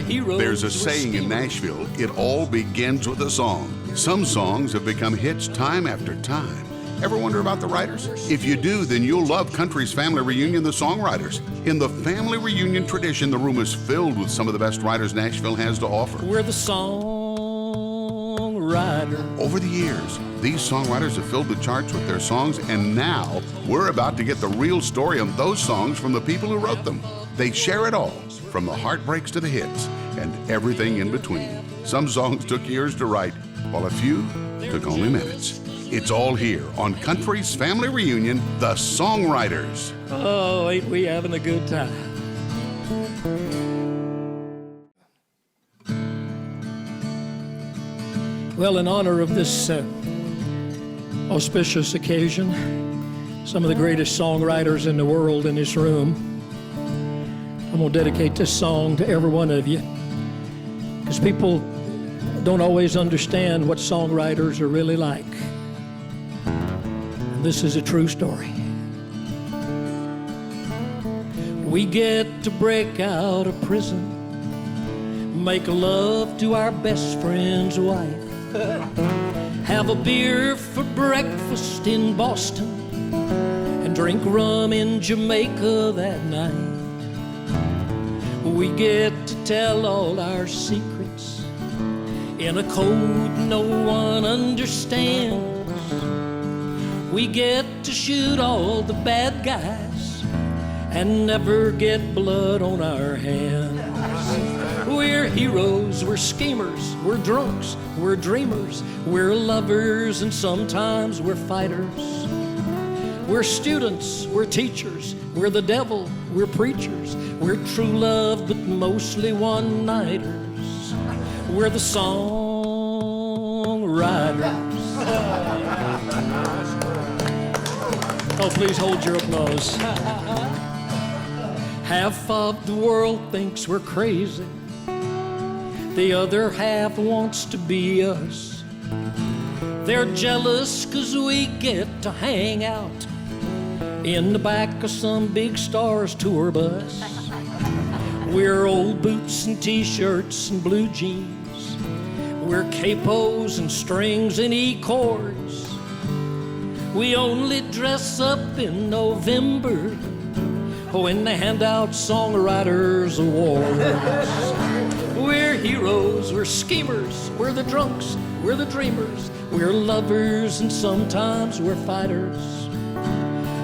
heroes. There's a saying in Nashville, it all begins with a song. Some songs have become hits time after time. Ever wonder about the writers? If you do, then you'll love country's family reunion, The Songwriters. In the family reunion tradition, the room is filled with some of the best writers Nashville has to offer. We're the songwriters. Over the years, these songwriters have filled the charts with their songs, and now we're about to get the real story of those songs from the people who wrote them. They share it all, from the heartbreaks to the hits, and everything in between. Some songs took years to write, while a few took only minutes. It's all here on Country's Family Reunion, The Songwriters. Oh, ain't we having a good time? Well, in honor of this auspicious occasion, some of the greatest songwriters in the world in this room, I'm going to dedicate this song to every one of you, because people don't always understand what songwriters are really like. And this is a true story. We get to break out of prison, make love to our best friend's wife, have a beer for breakfast in Boston, and drink rum in Jamaica that night. We get to tell all our secrets in a code no one understands. We get to shoot all the bad guys and never get blood on our hands. We're heroes, we're schemers, we're drunks, we're dreamers, we're lovers, and sometimes we're fighters. We're students, we're teachers, we're the devil, we're preachers, we're true love, but mostly one-nighters. We're the songwriters. Oh, please hold your applause. Half of the world thinks we're crazy. The other half wants to be us. They're jealous 'cause we get to hang out in the back of some big star's tour bus. We're old boots and t-shirts and blue jeans. We're capos and strings and E-chords. We only dress up in November when they hand out Songwriters Awards. We're heroes, we're schemers, we're the drunks, we're the dreamers, we're lovers, and sometimes we're fighters.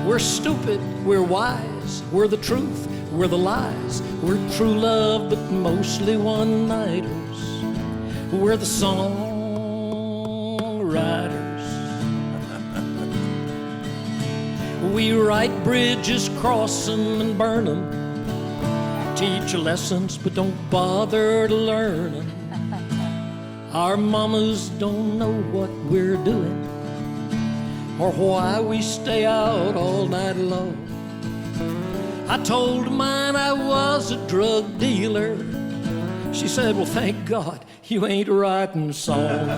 We're stupid, we're wise, we're the truth, we're the lies, we're true love, but mostly one-nighters. We're the songwriters. We write bridges, cross them and burn them, teach lessons but don't bother to learn them. Our mamas don't know what we're doing or why we stay out all night long. I told mine I was a drug dealer. She said, well, thank God you ain't writing songs.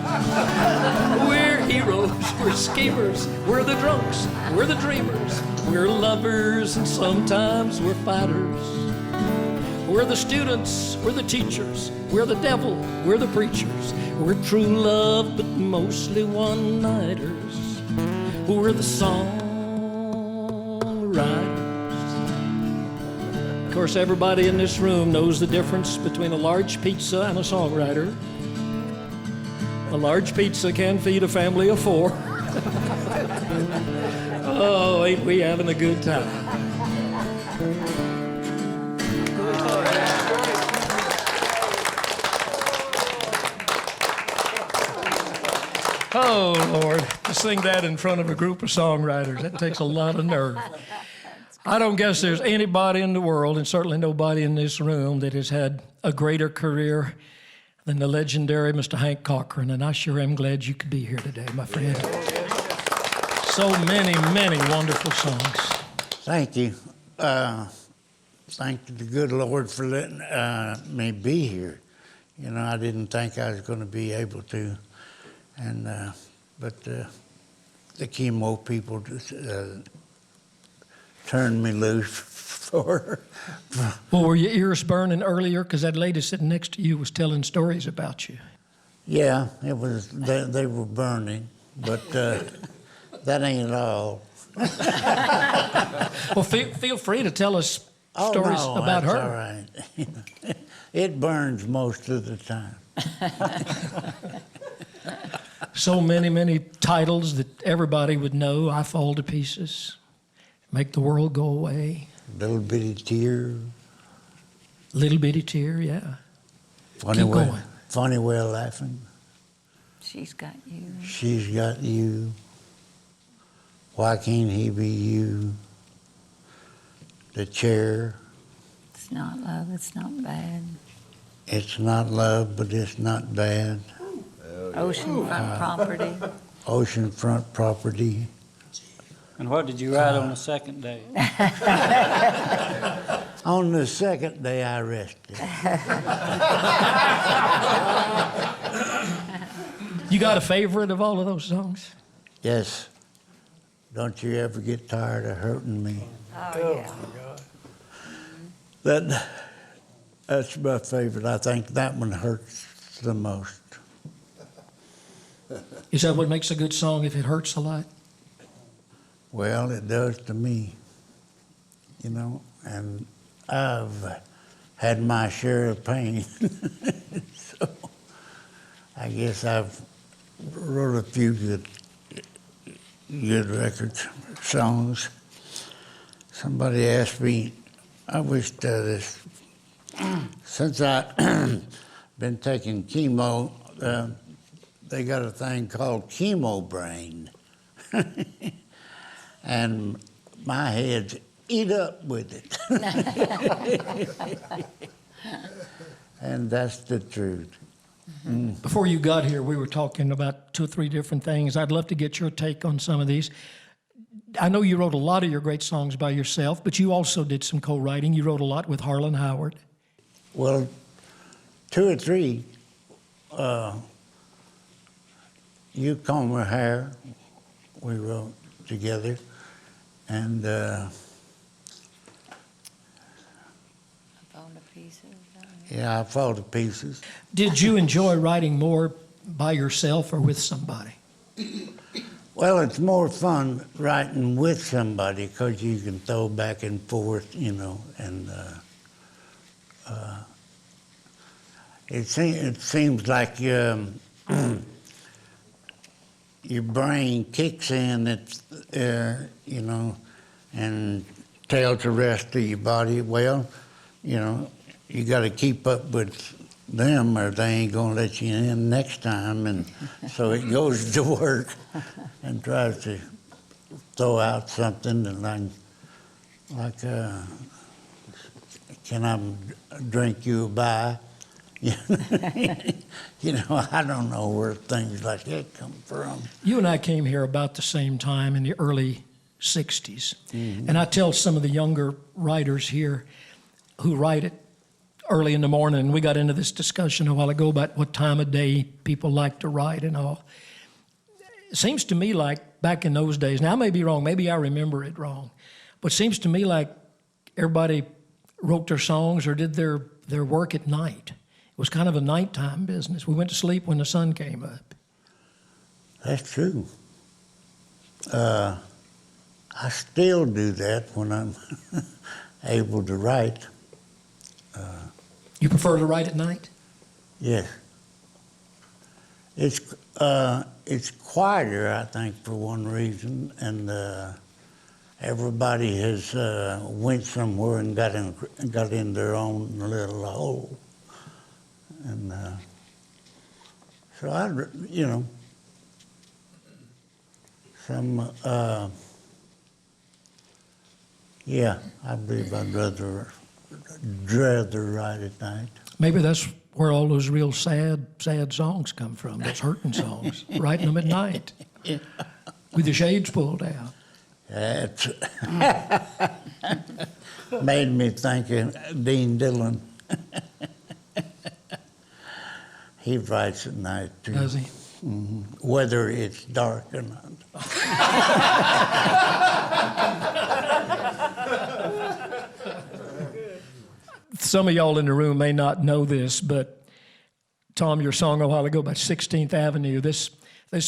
We're heroes, we're schemers, we're the drunks, we're the dreamers, we're lovers, and sometimes we're fighters. We're the students, we're the teachers, we're the devil, we're the preachers, we're true love, but mostly one-nighters. We're the songwriters. Of course, everybody in this room knows the difference between a large pizza and a songwriter. A large pizza can feed a family of 4. Oh, ain't we having a good time? Oh, Lord, to sing that in front of a group of songwriters, that takes a lot of nerve. I don't guess there's anybody in the world, and certainly nobody in this room, that has had a greater career than the legendary Mr. Hank Cochran, and I sure am glad you could be here today, my friend. So many, many wonderful songs. Thank you. Thank the good Lord for letting me be here. You know, I didn't think I was going to be able to, and but the chemo people just turned me loose for Well, were your ears burning earlier? Because that lady sitting next to you was telling stories about you. yeah, it was they were burning, but that ain't all. Well, feel free to tell us stories no, about that's her. all right. It burns most of the time. So many titles that everybody would know. I Fall to Pieces, Make the World Go Away, Little bitty tear, Little Bitty Tear, yeah. funny Keep way, going. funny way of laughing. She's got you. She's got you. Why can't he be you? The chair. It's not love, it's not bad. It's not love, but it's not bad. Oceanfront property. Oceanfront property. And what did you write on the second day? On the second day, I rested. You got a favorite of all of those songs? Yes. Don't you ever get tired of hurting me. Oh, yeah. That's my favorite. I think that one hurts the most. Is that what makes a good song, if it hurts a lot? Well, it does to me, you know, and I've had my share of pain. So I guess I've wrote a few good records, songs. Somebody asked me, I wish this, since I've been taking chemo, they got a thing called chemo brain. And my head's eat up with it. And that's the truth. Before you got here, we were talking about 2 or 3 different things. I'd love to get your take on some of these. I know you wrote a lot of your great songs by yourself, but you also did some co-writing. You wrote a lot with Harlon Howard. Well, 2 or 3, You Comb Her Hair, we wrote together. And Fall to pieces. yeah, I Fall to Pieces. Did you enjoy writing more by yourself or with somebody? Well, it's more fun writing with somebody because you can throw back and forth, you know, and it seems like your brain kicks in, you know, and tells the rest of your body, well, you know, you got to keep up with them or they ain't going to let you in next time. And so it goes to work and tries to throw out something and like can I drink you a bye? You know, I don't know where things like that come from. You and I came here about the same time in the early 60s. And I tell some of the younger writers here who write it early in the morning, and we got into this discussion a while ago about what time of day people like to write and all. It seems to me like back in those days, now I may be wrong, maybe I remember it wrong, but it seems to me like everybody wrote their songs or did their work at night. It was kind of a nighttime business. We went to sleep when the sun came up. That's true. I still do that when I'm able to write. You prefer to write at night? Yes. It's quieter, I think, for one reason, and everybody has went somewhere and got in their own little hole, and so you know, some yeah, I believe I'd rather write at night. Maybe that's where all those real sad songs come from, those hurting songs, writing them at night with the shades pulled down. That's made me think of Dean Dillon. He writes at night, too. Does he? Whether it's dark or not. Some of y'all in the room may not know this, but Tom, your song a while ago about 16th Avenue, this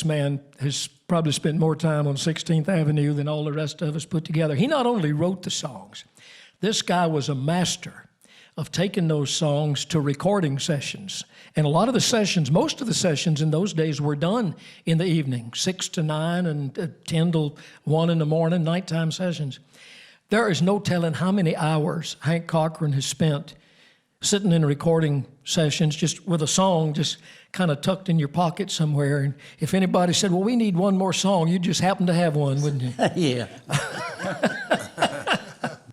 man has probably spent more time on 16th Avenue than all the rest of us put together. He not only wrote the songs, this guy was a master of taking those songs to recording sessions. And a lot of the sessions, most of the sessions in those days were done in the evening, 6 to 9 and 10 to 1 in the morning, nighttime sessions. There is no telling how many hours Hank Cochran has spent sitting in recording sessions just with a song just kind of tucked in your pocket somewhere. And if anybody said, well, we need one more song, you'd just happen to have one, wouldn't you? Yeah.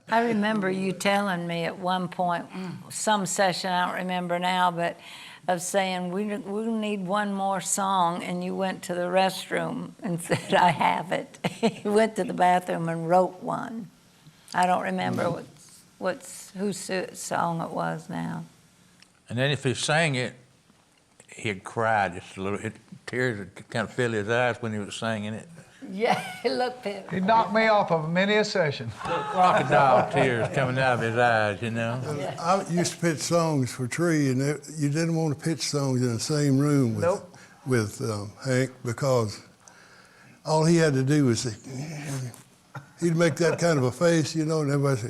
I remember you telling me at one point, some session, I don't remember now, but of saying, we need one more song, and you went to the restroom and said, I have it. You went to the bathroom and wrote one. I don't remember whose song it was now. And then if he sang it, he'd cry just a little. Tears would kind of fill his eyes when he was singing it. Yeah, look, Pip. He knocked me off of many a session. Crocodile tears coming out of his eyes, you know. I used to pitch songs for Tree, and you didn't want to pitch songs in the same room with Hank, because all he had to do was say, he'd make that kind of a face, you know, and everybody say,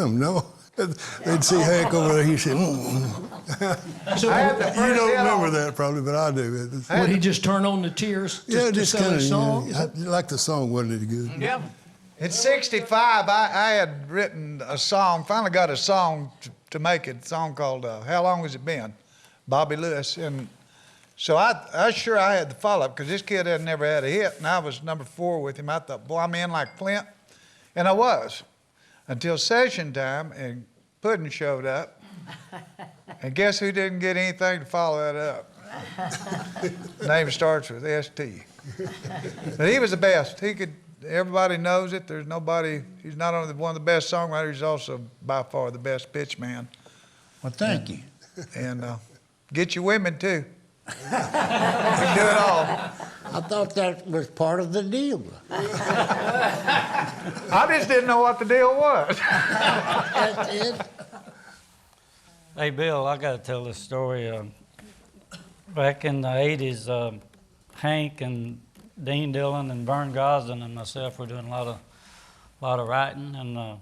no. They'd see Hank over there, he'd say, So, you don't remember that probably, but I do. would he just turn on the tears to sell his song? Like the song wasn't any good. Yeah. In '65, I had written a song, finally got a song to make it, a song called How Long Has It Been? Bobby Lewis. And so I had the follow-up, because this kid had never had a hit, and I was number 4 with him. I thought, boy, I'm in like Flint. And I was, until session time, and Putman showed up. And guess who didn't get anything to follow that up? Name starts with S.T. But he was the best. Everybody knows it. There's nobody, he's not only one of the best songwriters, he's also by far the best pitch man. Well, thank you. And get your women too. We can do it all. I thought that was part of the deal. I just didn't know what the deal was. That's it. Hey, Bill, I got to tell this story. Back in the 80s, Hank and Dean Dillon and Vern Gosden and myself were doing a lot of writing. And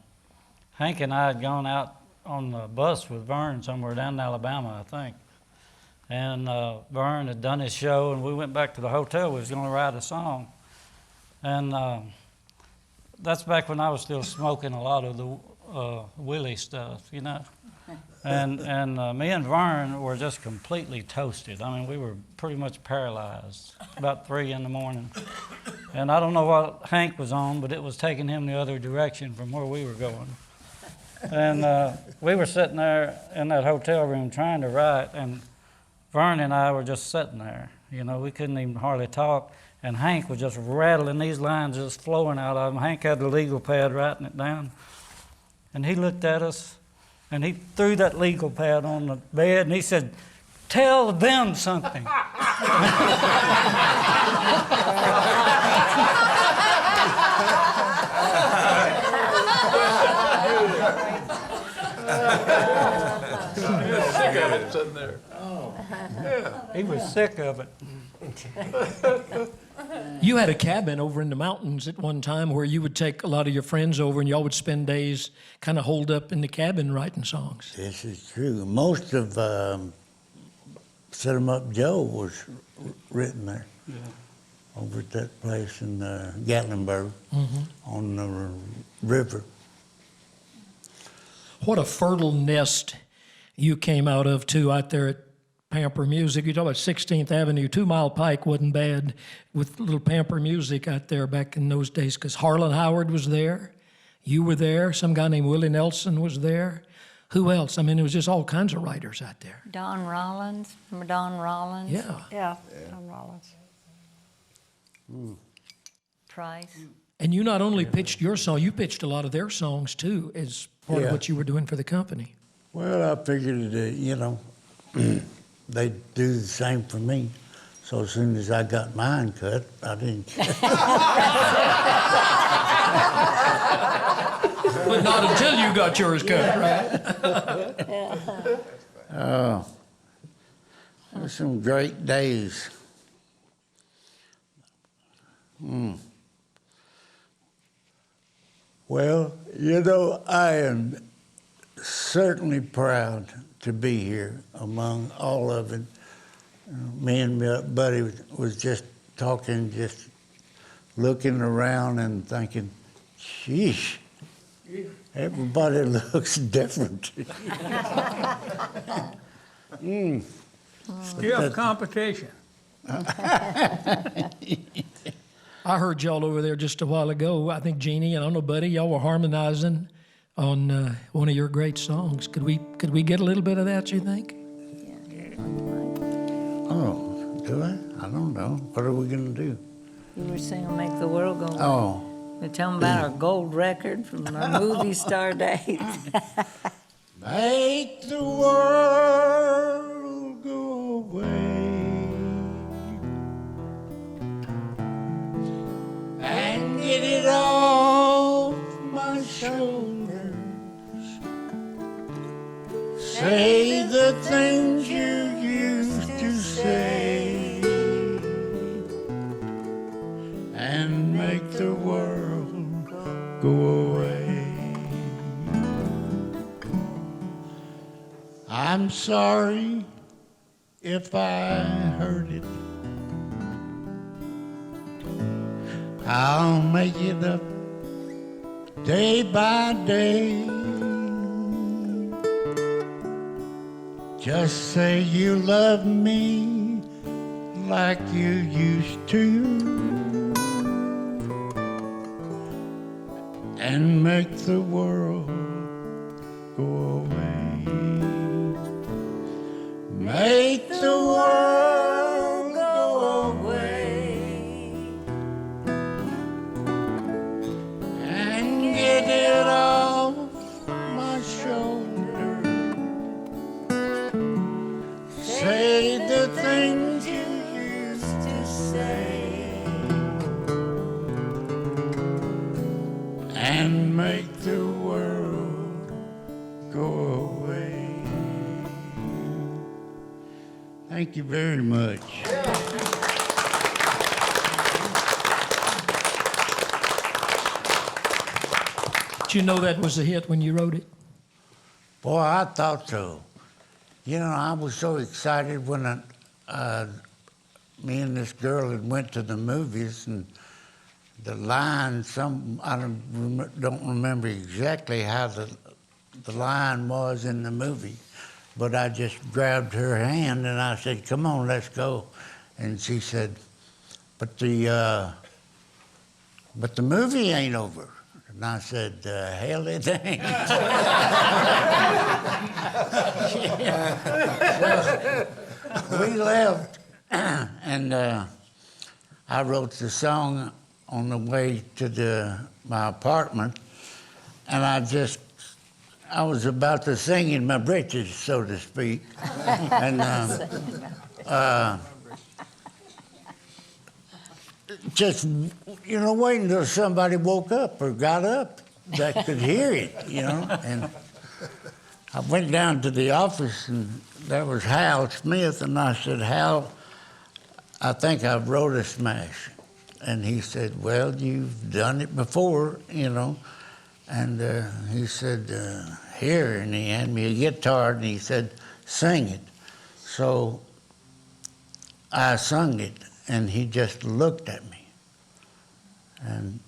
Hank and I had gone out on the bus with Vern somewhere down in Alabama, I think. And Vern had done his show, and we went back to the hotel. We was going to write a song. And that's back when I was still smoking a lot of the Willie stuff, you know. And me and Vern were just completely toasted. I mean, we were pretty much paralyzed about 3 in the morning. And I don't know what Hank was on, but it was taking him the other direction from where we were going. And we were sitting there in that hotel room trying to write, and Vern and I were just sitting there. You know, we couldn't even hardly talk. And Hank was just rattling these lines just flowing out of him. Hank had the legal pad writing it down. And he looked at us, and he threw that legal pad on the bed, and he said, "Tell them something." He was sick of it. You had a cabin over in the mountains at one time where you would take a lot of your friends over and y'all would spend days kind of holed up in the cabin writing songs. This is true. Most of Set 'em Up Joe was written there. Yeah. Over at that place in Gatlinburg on the river. What a fertile nest you came out of, too, out there at Pamper Music. You talk about 16th Avenue. 2 Mile Pike wasn't bad with little Pamper Music out there back in those days, because Harlon Howard was there. You were there. Some guy named Willie Nelson was there. Who else? I mean, it was just all kinds of writers out there. Don Rollins. Remember Don Rollins? Yeah. Yeah, Don Rollins. Price. And you not only pitched your song, you pitched a lot of their songs, too, as part of Yeah. what you were doing for the company. Well, I figured, you know, they'd do the same for me. So as soon as I got mine cut, I didn't care. But not until you got yours cut, right? Oh, there were some great days. Well, you know, I am certainly proud to be here among all of it. Me and my buddy was just talking, just looking around and thinking, sheesh, everybody looks different. Stiff competition. I heard y'all over there just a while ago. I think Jeannie, I don't know, Buddy, y'all were harmonizing on one of your great songs. Could we get a little bit of that, you think? Oh, do I? I don't know. What are we going to do? You were singing Make the World Go Round. Oh, We're telling about our gold record from our movie star days. make the world go away and get it off my shoulders. Say the things you used to say and make the world go away. I'm sorry if I hurt it. I'll make it up day by day. Just say you love me like you used to, and make the world go away. Make the world go away and get it off my shoulder. Say the things you used to say and make the world go away. Thank you very much. Did you know that was a hit when you wrote it? Boy, I thought so. You know, I was so excited when me and this girl had went to the movies, and the line, I don't remember exactly how the line was in the movie, but I just grabbed her hand and I said, "Come on, let's go." And she said, but the movie ain't over." And I said, "Hell it ain't." So we left, and I wrote the song on the way to my apartment, and I was about to sing in my britches, so to speak. And just, you know, waiting until somebody woke up or got up that could hear it, you know. And I went down to the office, and there was Hal Smith, and I said, "Hal, I think I wrote a smash." And he said, "Well, you've done it before, you know." And he said, "Here," and he handed me a guitar, and he said, "Sing it." So I sung it, and he just looked at me and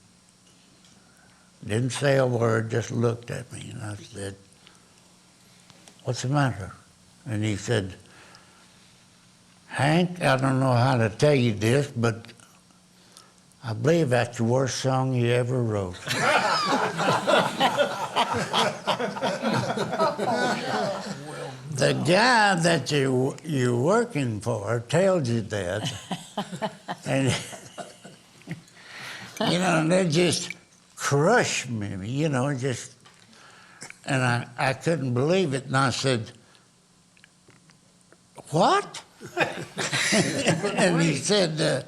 didn't say a word, just looked at me. And I said, "What's the matter?" And he said, "Hank, I don't know how to tell you this, but I believe that's the worst song you ever wrote." The guy that you're working for tells you that, and you know, and they just crushed me, you know, and I couldn't believe it, and I said, "What?" And he said,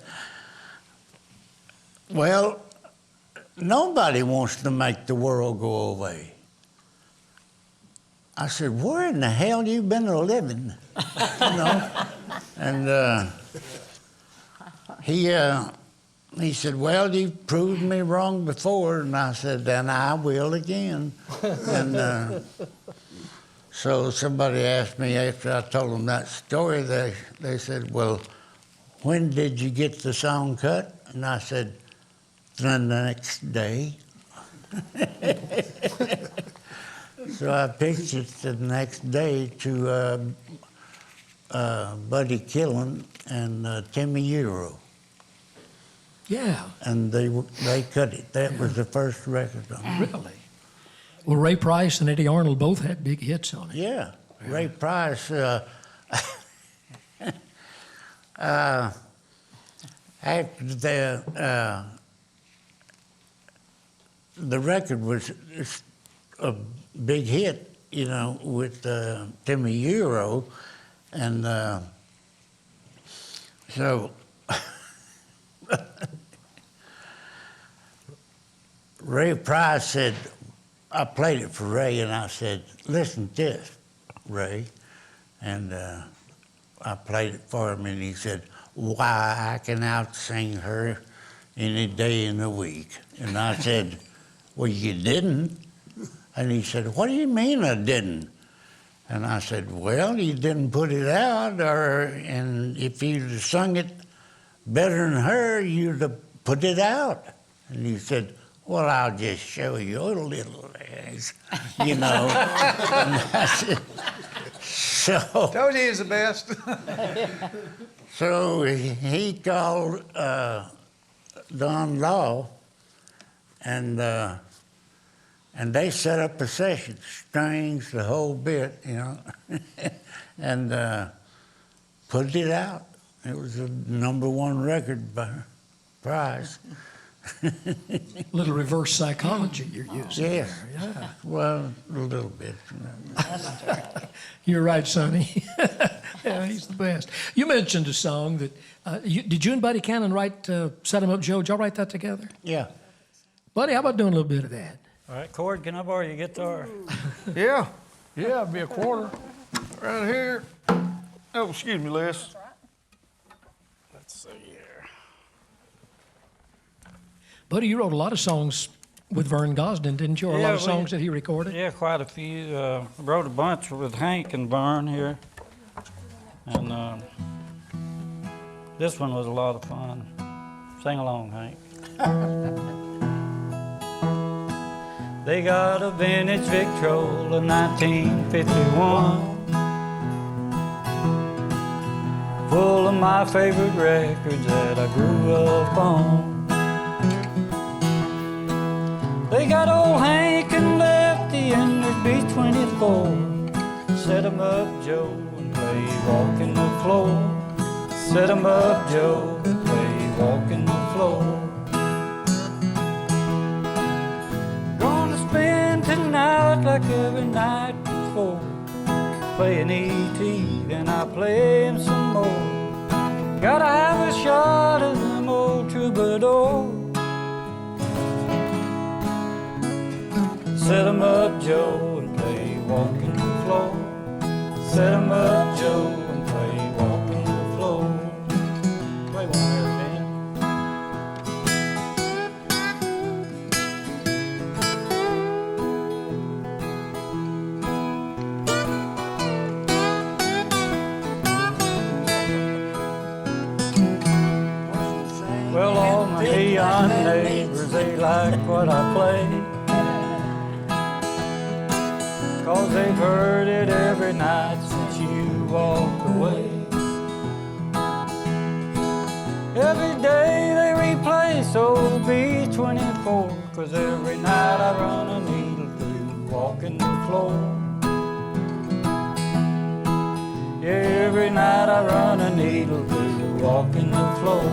"Well, nobody wants to make the world go away. I said, where in the hell you been living? You know? And he said, well, you've proved me wrong before. And I said, then I will again. And so somebody asked me after I told them that story, they said, well, when did you get the song cut? And I said, the next day. So I pitched it the next day to Buddy Killen and Timmy Euro. Yeah, And they cut it. That was the first record on it. really. Well, Ray Price and Eddie Arnold both had big hits on it. Yeah, Ray Price. After the record was a big hit, you know, with Timmy Euro, and so Ray Price said, I played it for Ray, and I said, listen to this, Ray. And I played it for him, and he said, why, I can out-sing her any day in the week. And I said, well, you didn't. And he said, what do you mean I didn't? And I said, well, you didn't put it out, and if you'd have sung it better than her, you'd have put it out. And he said, well, I'll just show you a little ass, you know. And I said, so... Told you he's the best. So he called Don Law, and they set up a session, strings, the whole bit, you know, and put it out. It was a #1 record by Price. Little reverse psychology you're using. Yeah. There. Yeah. Well, a little bit. You're right, Sonny. Yeah, he's the best. You mentioned a song that, did you and Buddy Cannon write Set 'Em Up Joe? Did y'all write that together? Yeah. Buddy, how about doing a little bit of that? All right, Cord, can I borrow your guitar? Yeah, it'd be a quarter. Right here. Oh, excuse me, Les. Let's see here. Buddy, you wrote a lot of songs with Vern Gosdin, didn't you? Or a lot of songs that he recorded? Yeah, quite a few. I wrote a bunch with Hank and Vern here. And this one was a lot of fun. Sing along, Hank. They got a vintage Victrola, 1951, full of my favorite records that I grew up on. They got old Hank and Lefty and there's B-24. Set 'em up, Joe, and play Walking the Floor. Set 'em up, Joe, and play Walking the Floor. Gonna spend tonight like every night before, playing E.T., then I play him some more. Gotta have a shot of them old troubadours. Set 'em up, Joe, and play Walking the Floor. Set 'em up, Joe, and play Walking the Floor. Play one there, Ben. Well, all my neon neighbors, they like what I play, 'cause they've heard it every night since you walked away. Every day they replay Soul B-24, 'cause every night I run a needle through Walking the Floor. Yeah, every night I run a needle through Walking the Floor.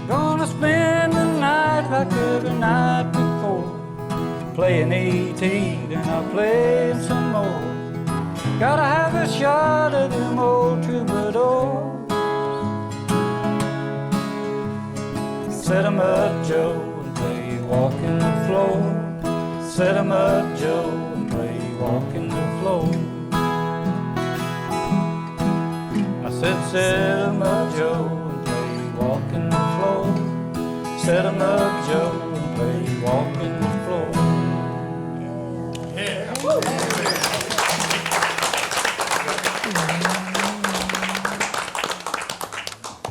Gonna spend the night like every night before, playing E.T., then I'll play him some more. Gotta have a shot of them old troubadours. Set 'em up, Joe, and play walking the floor. Set 'em up, Joe, and play walking the floor. I said, set 'em up, Joe, and play walking the floor. Set 'em up, Joe, and play walking the floor.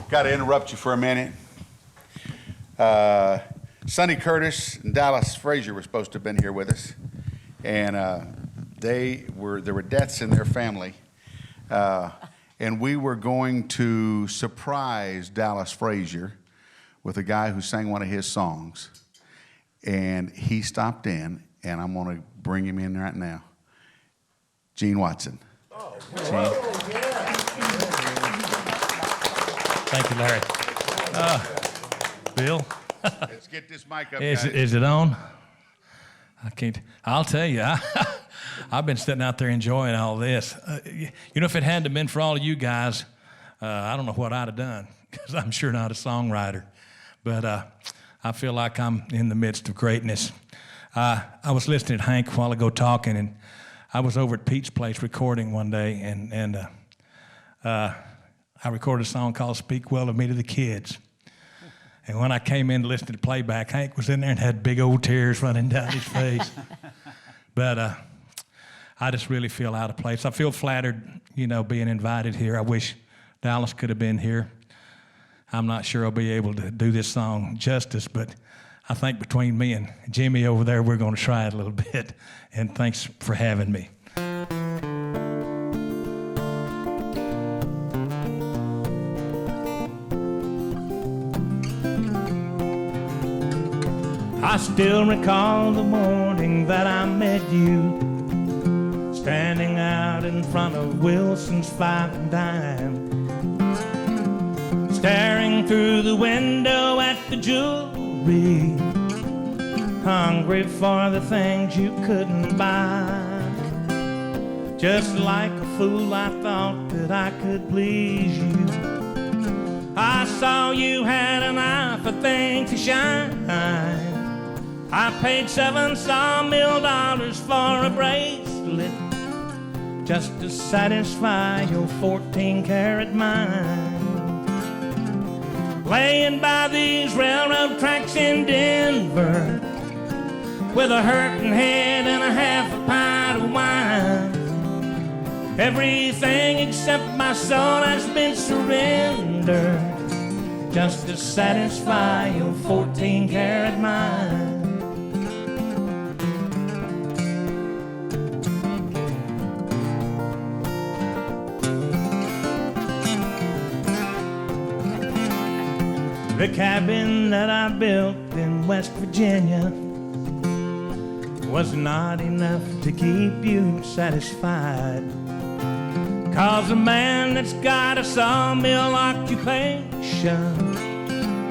Got to interrupt you for a minute. Sonny Curtis and Dallas Frazier were supposed to have been here with us, and there were deaths in their family, and we were going to surprise Dallas Frazier with a guy who sang one of his songs, and he stopped in, and I'm going to bring him in right now. Gene Watson. Gene. Thank you, Larry. Bill, Let's get this mic up, is guys. it on? I can't. I'll tell you, I've been sitting out there enjoying all this. You know, if it hadn't been for all of you guys, I don't know what I'd have done, because I'm sure not a songwriter. But I feel like I'm in the midst of greatness. I was listening to Hank a while ago talking, and I was over at Pete's place recording one day, and I recorded a song called Speak Well of Me to the Kids. And when I came in to listen to the playback, Hank was in there and had big old tears running down his face. But I just really feel out of place. I feel flattered, you know, being invited here. I wish Dallas could have been here. I'm not sure I'll be able to do this song justice, but I think between me and Jimmy over there, we're going to try it a little bit. And thanks for having me. I still recall the morning that I met you, standing out in front of Wilson's Five and Dime, staring through the window at the jewelry, hungry for the things you couldn't buy. Just like a fool, I thought that I could please you. I saw you had an eye for things to shine. I paid $7 sawmill for a bracelet just to satisfy your 14-karat mind. Laying by these railroad tracks in Denver with a hurting head and a half a pint of wine. Everything except my soul has been surrendered just to satisfy your 14-karat mind. The cabin that I built in West Virginia was not enough to keep you satisfied. 'Cause a man that's got a sawmill occupation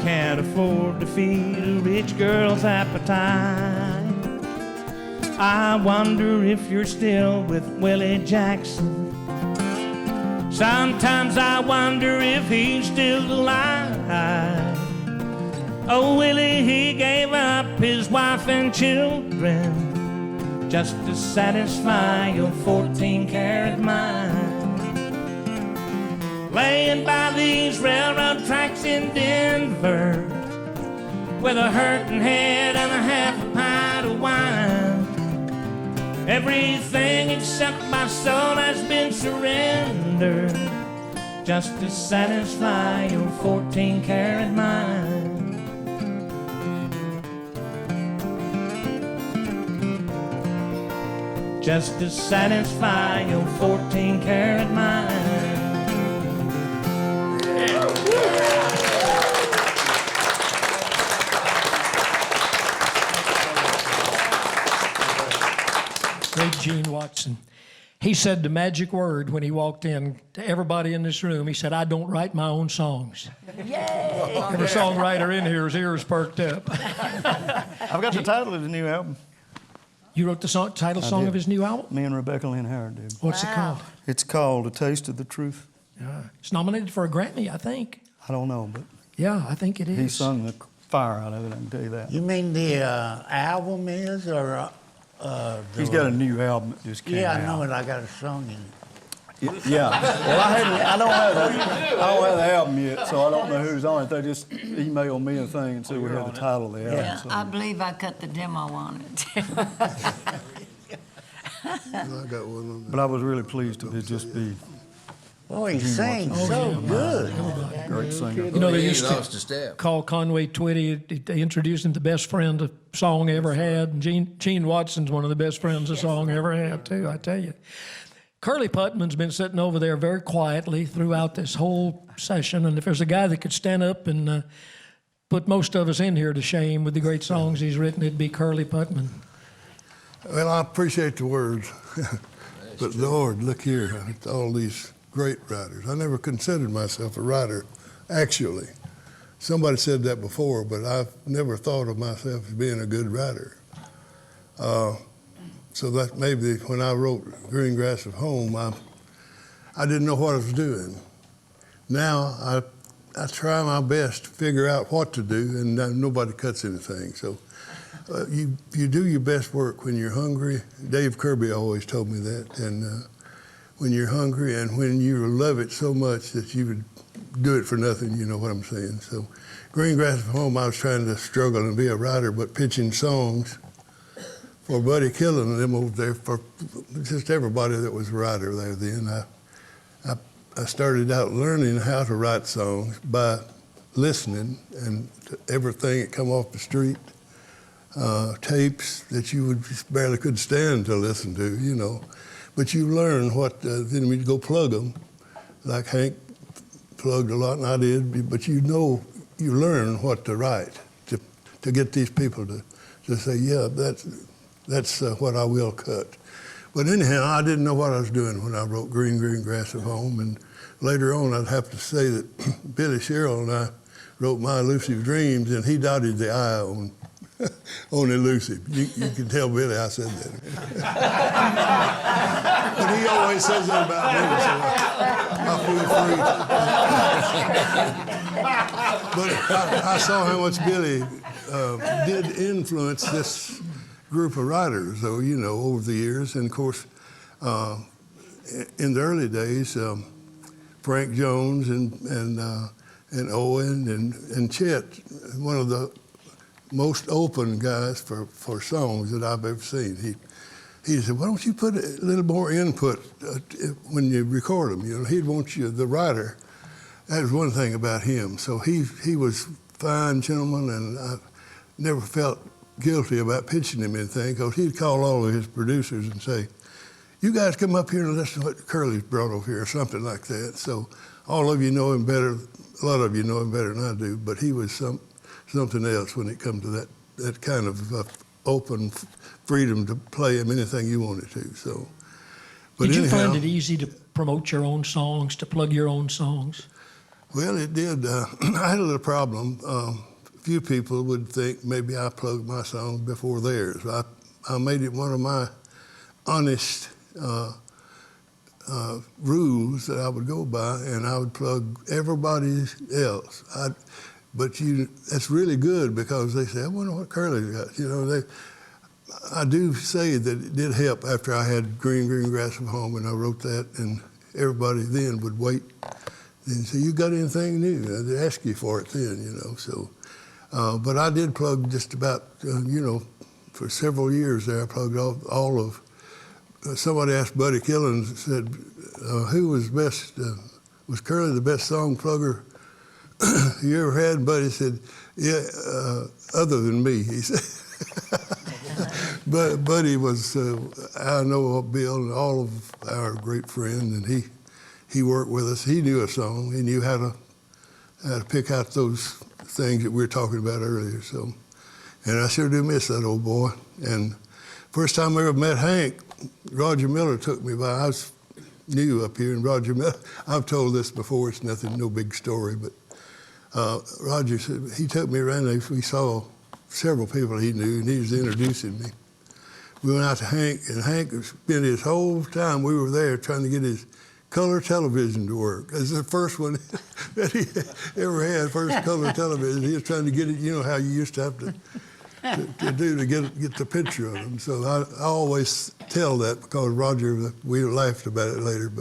can't afford to feed a rich girl's appetite. I wonder if you're still with Willie Jackson. Sometimes I wonder if he's still alive. Oh, Willie, he gave up his wife and children just to satisfy your 14-karat mind. Laying by these railroad tracks in Denver with a hurting head and a half a pint of wine. Everything except my soul has been surrendered just to satisfy your 14-karat mind. Just to satisfy your 14-karat mind. Great Gene Watson. He said the magic word when he walked in to everybody in this room. He said, "I don't write my own songs." Yay! Every songwriter in here's ears perked up. I've got the title of the new album. You wrote the title song did. of his new album? Me and Rebecca Lynn Howard did. What's it called? It's called A Taste of the Truth. It's nominated for a Grammy, I think. I don't know, but Yeah, I think it is. he sung the fire out of it, I can tell you that. You mean the album is, or He's got a new album that just came out. Yeah, I know it. I got a song in it. Yeah. Well, I don't have the album yet, so I don't know who's on it. They just emailed me a thing and said we had the title of the album. Yeah, so. I believe I cut the demo on it. I got one on But I was really pleased to just be Boy, he sings so good. a great singer. You know, they He used lost to a step. call Conway Twitty. They introduced him to the best friend a song ever had. And Gene Watson's one of the best friends a song ever had, too, I tell you. Curly Putman's been sitting over there very quietly throughout this whole session. And if there's a guy that could stand up and put most of us in here to shame with the great songs he's written, it'd be Curly Putman. Well, I appreciate the words. But Lord, look here, all these great writers. I never considered myself a writer, actually. Somebody said that before, but I've never thought of myself as being a good writer. So that maybe when I wrote Green Grass of Home, I didn't know what I was doing. Now I try my best to figure out what to do, and nobody cuts anything. So you do your best work when you're hungry. Dave Kirby always told me that. And when you're hungry and when you love it so much that you would do it for nothing, you know what I'm saying. So Green Grass of Home, I was trying to struggle and be a writer, but pitching songs for Buddy Killen and them over there, for just everybody that was a writer there then. I started out learning how to write songs by listening and to everything that come off the street, tapes that you would just barely could stand to listen to, you know. But you learn what, then we'd go plug them, like Hank plugged a lot and I did, but you learn what to write to get these people to say, yeah, that's what I will cut. But anyhow, I didn't know what I was doing when I wrote Green, Green Grass at Home. And later on, I'd have to say that Billy Sherrill and I wrote My Elusive Dreams, and he dotted the I on elusive. You can tell Billy I said that. But he always says that about me, so I feel free. But I saw how much Billy did influence this group of writers, though, you know, over the years. And of course, in the early days, Frank Jones and Owen and Chet, one of the most open guys for songs that I've ever seen. He said, why don't you put a little more input when you record them? You know, he'd want you, the writer. That was one thing about him. So he was a fine gentleman, and I never felt guilty about pitching him anything, because he'd call all of his producers and say, you guys come up here and listen to what Curly's brought over here, or something like that. So all of you know him better, a lot of you know him better than I do, but he was something else when it comes to that kind of open freedom to play him anything you wanted to. So, but Did you anyhow, find it easy to promote your own songs, to plug your own songs? Well, it did. I had a little problem. Few people would think maybe I plugged my songs before theirs. I made it one of my honest rules that I would go by, and I would plug everybody else. But that's really good, because they say, I wonder what Curly's got. You know, I do say that it did help after I had Green, Green Grass of Home, and I wrote that, and everybody then would wait and say, you got anything new? They'd ask you for it then, you know. So, but I did plug just about, you know, for several years there, I plugged all of, somebody asked Buddy Killen, said, who was best, was Curly the best song plugger you ever had? And Buddy said, yeah, other than me, he said. But Buddy was, I know Bill and all of our great friends, and he worked with us. He knew a song. He knew how to pick out those things that we were talking about earlier. So, and I sure do miss that old boy. And first time I ever met Hank, Roger Miller took me by. I was new up here, and Roger Miller, I've told this before, it's nothing, no big story, but Roger said, he took me around and we saw several people he knew, and he was introducing me. We went out to Hank, and Hank spent his whole time we were there trying to get his color television to work. It's the first one that he ever had, first color television. He was trying to get it, you know how you used to have to get the picture of them. So I always tell that because Roger, we laughed about it later,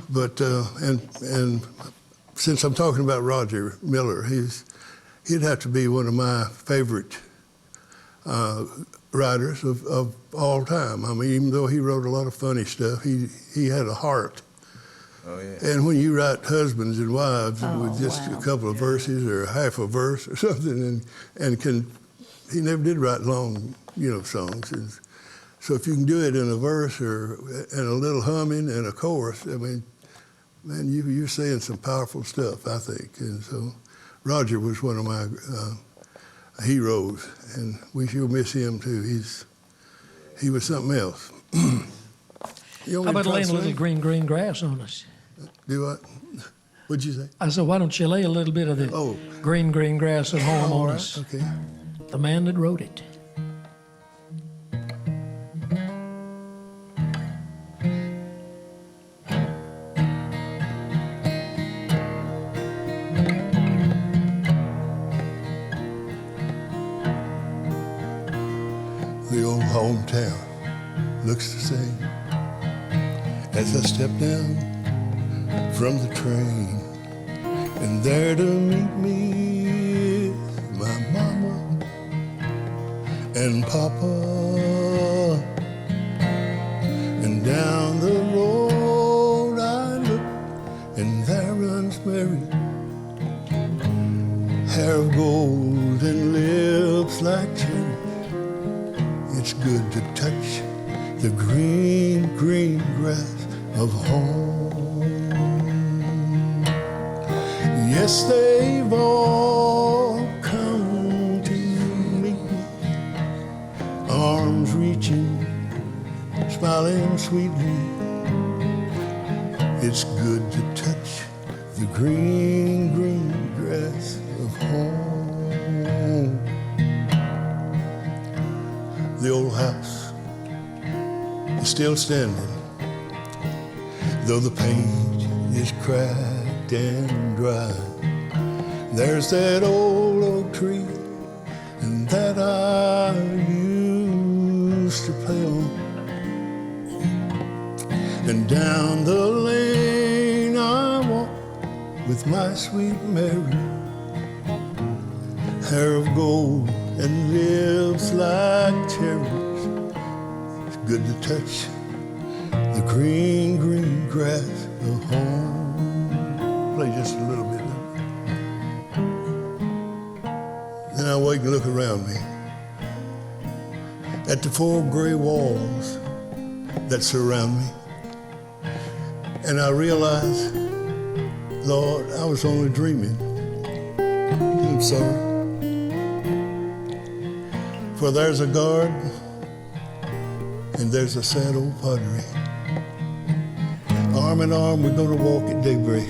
but and since I'm talking about Roger Miller, he'd have to be one of my favorite writers of all time. I mean, even though he wrote a lot of funny stuff, he had a heart. Oh, yeah. And when you write husbands and wives with just a couple of verses or half a verse or something, he never did write long, songs. And so if you can do it in a verse and a little humming and a chorus, I mean, man, you're saying some powerful stuff, I think. And so Roger was one of my heroes, and we sure miss him too. He was something else. How about laying a little green grass on us? Do what? What'd you say? I said, why don't you lay a little bit of the green grass at home on us? Okay. The man that wrote it. The old hometown looks the same as I step down from the train, and there to meet me is my mama and papa, and down the road I look, and there runs Mary, hair of gold and lips like cherry. It's good to touch the green grass of home. Yes, they've all come to meet me, arms reaching, smiling sweetly. It's good to touch the green grass of home. The old house is still standing, though the paint is cracked and dry. There's that old oak tree, and that I used to play on. And down the lane I walk with my sweet Mary, hair of gold and lips like cherries. It's good to touch the green grass of home. Play just a little bit. Then I wake and look around me at the four gray walls that surround me, and I realize, Lord, I was only dreaming. I'm sorry. For there's a garden, and there's a sad old pottery. Arm in arm, we're gonna walk at daybreak.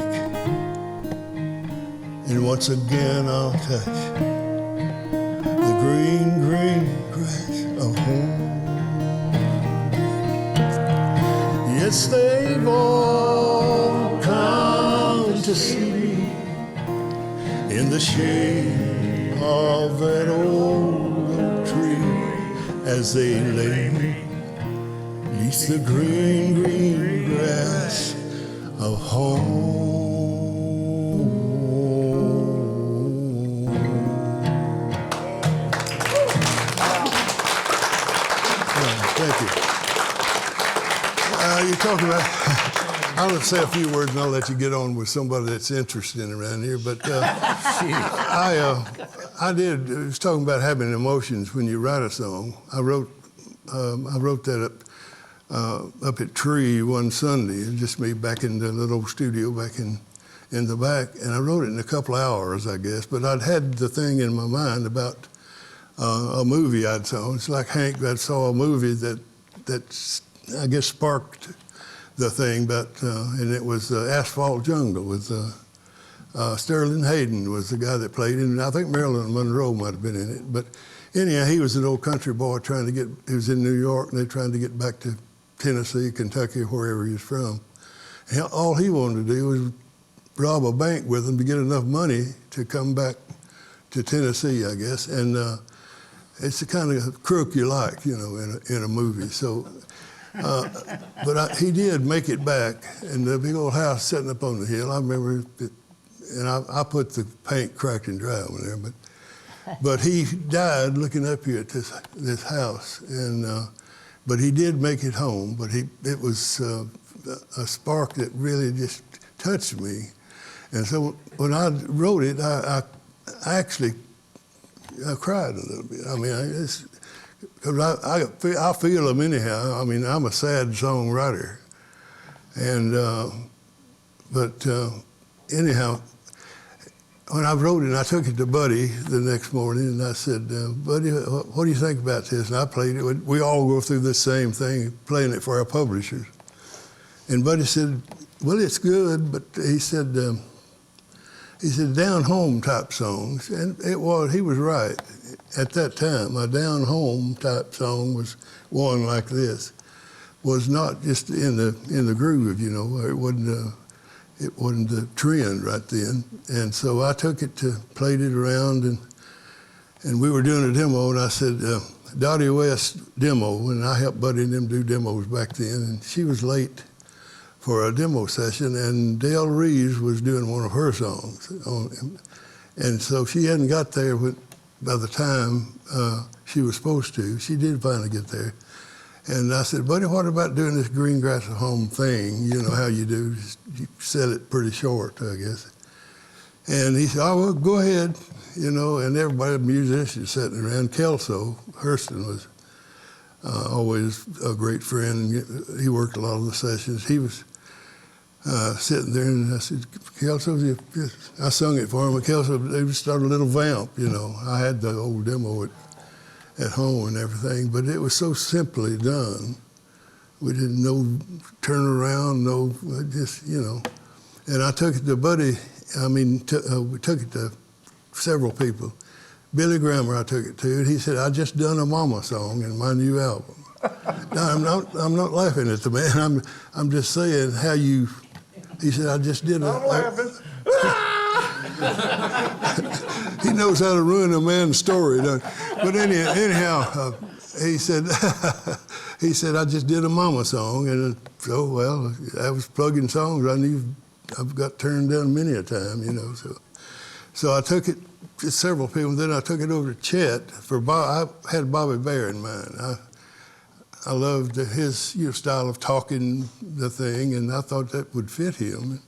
And once again, I'll touch the green grass of home. Yes, they've all come to see me in the shade of that old tree as they lay neath the green grass of home. Thank you. You're talking about, I'm going to say a few words and I'll let you get on with somebody that's interested around here, but I was talking about having emotions when you write a song. I wrote that up at Tree one Sunday, just me back in the little studio back in the back, and I wrote it in a couple of hours, I guess, but I'd had the thing in my mind about a movie I'd saw. It's like Hank, I saw a movie that I guess sparked the thing, but and it was Asphalt Jungle with Sterling Hayden was the guy that played it, and I think Marilyn Monroe might have been in it. But anyhow, he was an old country boy he was in New York, and they're trying to get back to Tennessee, Kentucky, wherever he was from. All he wanted to do was rob a bank with him to get enough money to come back to Tennessee, I guess. And it's the kind of crook you like, you know, in a movie. So, he did make it back, and the big old house sitting up on the hill. I remember it, and I put the paint cracked and dry on there, but he died looking up here at this house, and but he did make it home. But it was a spark that really just touched me, and so when I wrote it, I actually cried a little bit. I mean, because I feel them anyhow. I mean, I'm a sad songwriter, and but anyhow, when I wrote it, I took it to Buddy the next morning, and I said, Buddy, what do you think about this? And I played it. We all go through the same thing, playing it for our publishers. And Buddy said, well, it's good, but he said, down home type songs, and he was right. At that time, a down home type song was one like this, was not just in the groove, you know. It wasn't the trend right then. And so I took it played it around, and we were doing a demo, and I said, Dottie West demo, and I helped Buddy and them do demos back then, and she was late for a demo session, and Dale Reeves was doing one of her songs. And so she hadn't got there by the time she was supposed to. She did finally get there. And I said, Buddy, what about doing this Green Grass at Home thing? You know how you do, you sell it pretty short, I guess. And he said, oh, well, go ahead, you know, and everybody, musicians sitting around. Kelso Hurston was always a great friend, and he worked a lot of the sessions. He was sitting there, and I said, Kelso, I sung it for him, and Kelso, they started a little vamp, you know. I had the old demo at home and everything, but it was so simply done. We didn't know turnaround, just, you know. And I took it to Buddy, we took it to several people. Billy Grammer I took it to, and he said, I just done a mama song in my new album. Now, I'm not laughing at the man, I'm just saying how you, he said, I just did I'm laughing. He knows how to ruin a man's story, doesn't he? But anyhow, he said, I just did a mama song, and so, well, I was plugging songs. I knew I've got turned down many a time, you know. So I took it to several people. Then I took it over to Chet for Bob. I had Bobby Bear in mind. I loved his style of talking the thing, and I thought that would fit him.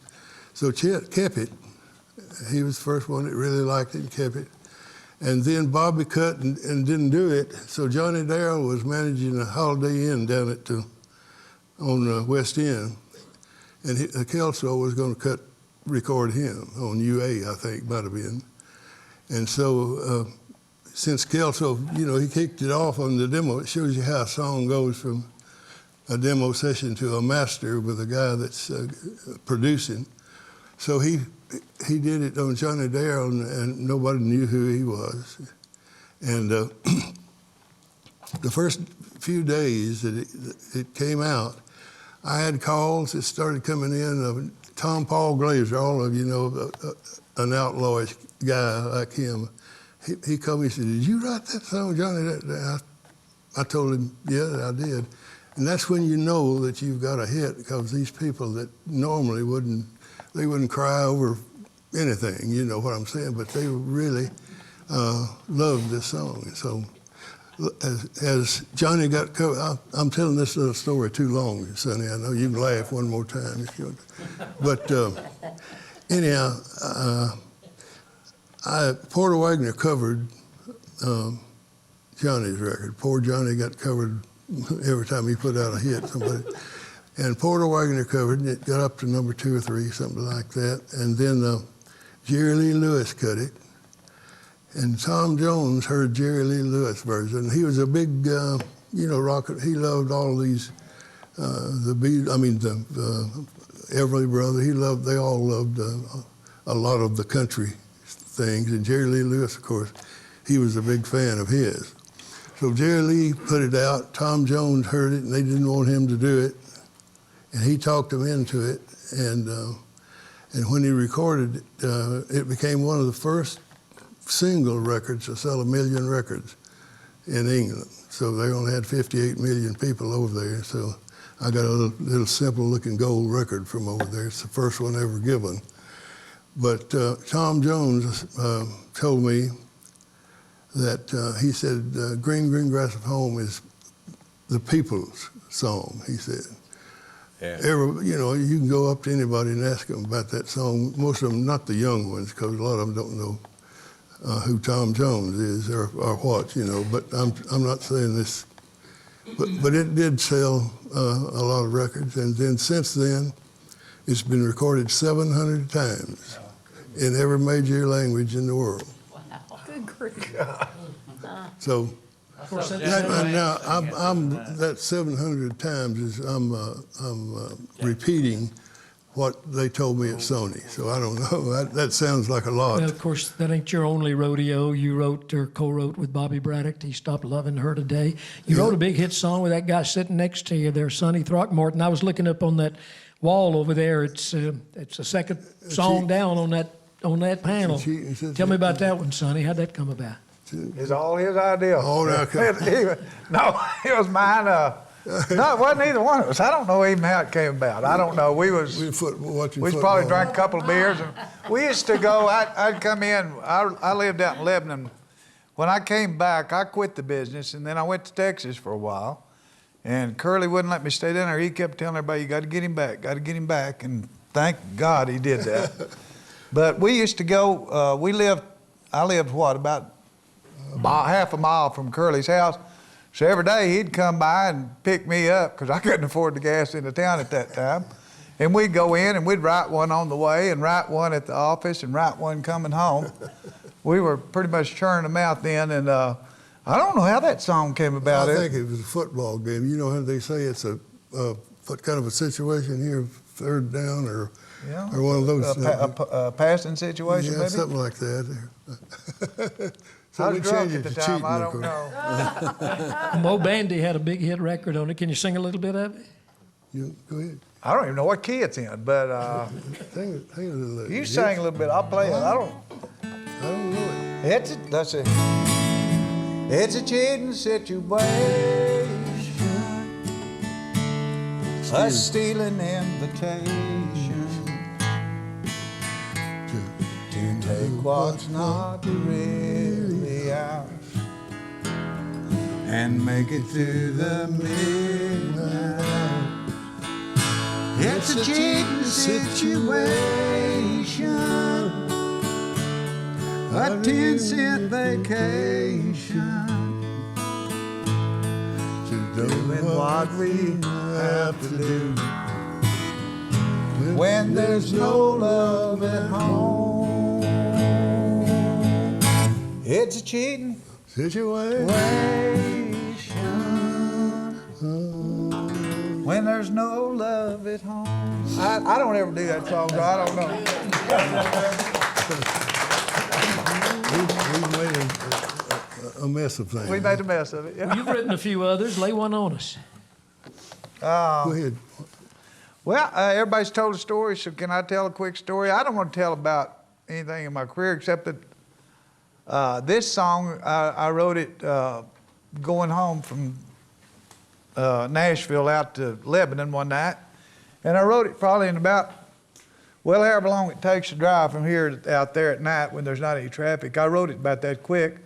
So Chet kept it. He was the first one that really liked it and kept it. And then Bobby cut and didn't do it. So Johnny Darrell was managing a Holiday Inn down on the West End. And Kelso was going to record him on UA, I think, might have been. And so since Kelso, he kicked it off on the demo, it shows you how a song goes from a demo session to a master with a guy that's producing. So he did it on Johnny Darrell, and nobody knew who he was. And the first few days that it came out, I had calls that started coming in of Tom Paul Glazer, all of you know, an outlawish guy like him. He called me and said, did you write that song, Johnny? I told him, yeah, I did. And that's when you know that you've got a hit, because these people that normally wouldn't cry over anything, you know what I'm saying, but they really loved this song. And so as Johnny got covered, I'm telling this little story too long, Sonny. I know you can laugh one more time if you want. But anyhow, Porter Wagner covered Johnny's record. Poor Johnny got covered every time he put out a hit, somebody. And Porter Wagner covered, and it got up to number 2 or 3, something like that. And then Jerry Lee Lewis cut it. And Tom Jones heard Jerry Lee Lewis version. He was a big, rocker. He loved all these, the Everly Brothers. They all loved a lot of the country things. And Jerry Lee Lewis, of course, he was a big fan of his. So Jerry Lee put it out. Tom Jones heard it, and they didn't want him to do it. and he talked him into it. And when he recorded it, it became one of the first single records to sell 1 million records in England. So they only had 58 million people over there. So I got a little simple-looking gold record from over there. It's the first one ever given. But Tom Jones told me that he said, Green, Green Grass of Home is the people's song, he said. Yeah. You can go up to anybody and ask them about that song. Most of them, not the young ones, because a lot of them don't know who Tom Jones is or what, But I'm not saying this. But it did sell a lot of records. And then since then, it's been recorded 700 times in every major language in the world. Wow. Good grief. So now I'm that 700 times is I'm repeating what they told me at Sony. So I don't know. That sounds like a lot. Well, of course, that ain't your only rodeo. You wrote or co-wrote with Bobby Braddock, He Stopped Loving Her Today. You wrote a big hit song with that guy sitting next to you there, Sonny Throckmorton. I was looking up on that wall over there. It's a second song down on that panel. Tell me about that one, Sonny. How'd that come about? It's all his idea. Oh, okay. No, it was mine. No, it wasn't either one of us. I don't know even how it came about. I don't know. We watching probably drank a couple of beers. And we used to go, I'd come in. I lived out in Lebanon. When I came back, I quit the business, and then I went to Texas for a while. And Curly wouldn't let me stay down there. He kept telling everybody, you got to get him back, got to get him back. And thank God he did that. But we used to go, I lived about half a mile from Curly's house. So every day he'd come by and pick me up because I couldn't afford the gas into town at that time. And we'd go in and we'd write one on the way and write one at the office and write one coming home. We were pretty much churning them out then. And I don't know how that song came about. I think it was a football game. You know how they say it's what kind of a situation here, third down or one of those. A passing situation, maybe? Something like that. So I was drunk at the time, I don't know. Mo Bandy had a big hit record on it. Can you sing a little bit of it? Go ahead. I don't even know what key it's in, but Sing a little. you sang a little bit. I'll play it. I don't know it. It's a cheating situation, a stealing invitation to take what's not really ours and make it through the midnight. It's a cheating situation, a 10-cent vacation, doing what we have to do when there's no love at home. It's a cheating situation when there's no love at home. I don't ever do that song, so I don't know. We made a mess of things. We made a mess of it. Yeah. Well, you've written a few others. Lay one on us. Go ahead. Well, everybody's told a story, so can I tell a quick story? I don't want to tell about anything in my career except that this song, I wrote it going home from Nashville out to Lebanon one night. And I wrote it probably in about, however long it takes to drive from here out there at night when there's not any traffic. I wrote it about that quick.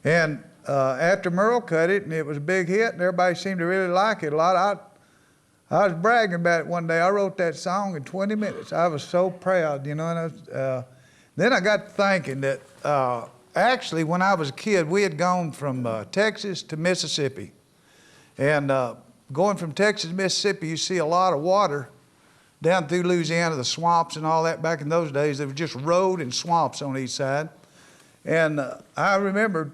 And after Merle cut it, and it was a big hit, and everybody seemed to really like it a lot, I was bragging about it one day. I wrote that song in 20 minutes. I was so proud, you know. And then I got to thinking that actually, when I was a kid, we had gone from Texas to Mississippi. And going from Texas to Mississippi, you see a lot of water down through Louisiana, the swamps and all that. Back in those days, there was just road and swamps on each side. And I remember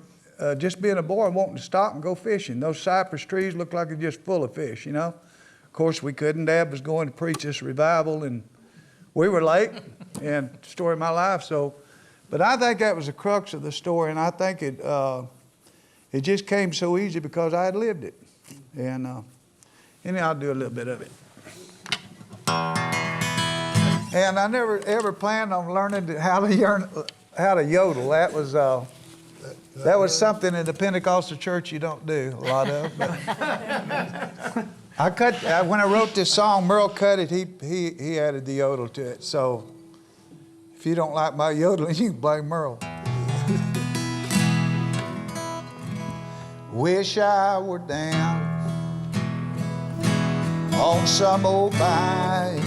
just being a boy wanting to stop and go fishing. Those cypress trees looked like they're just full of fish, you know. Of course, we couldn't. Dad was going to preach this revival, and we were late, and story of my life. So, but I think that was the crux of the story, and I think it just came so easy because I had lived it. And anyhow, I'll do a little bit of it. And I never ever planned on learning how to yodel. That was something in the Pentecostal church you don't do a lot of. But when I wrote this song, Merle cut it. He added the yodel to it. So if you don't like my yodeling, you can blame Merle. Wish I were down on some old bayou,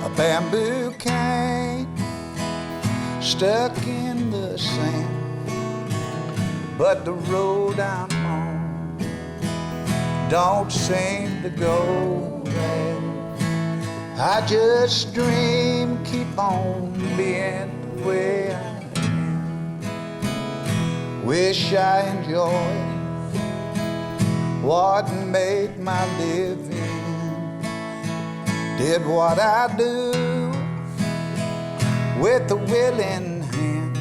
a bamboo cane stuck in the sand. But the road I'm on don't seem to go right. I just dream, keep on being the way I am. Wish I enjoyed what made my living. Did what I do with a willing hand.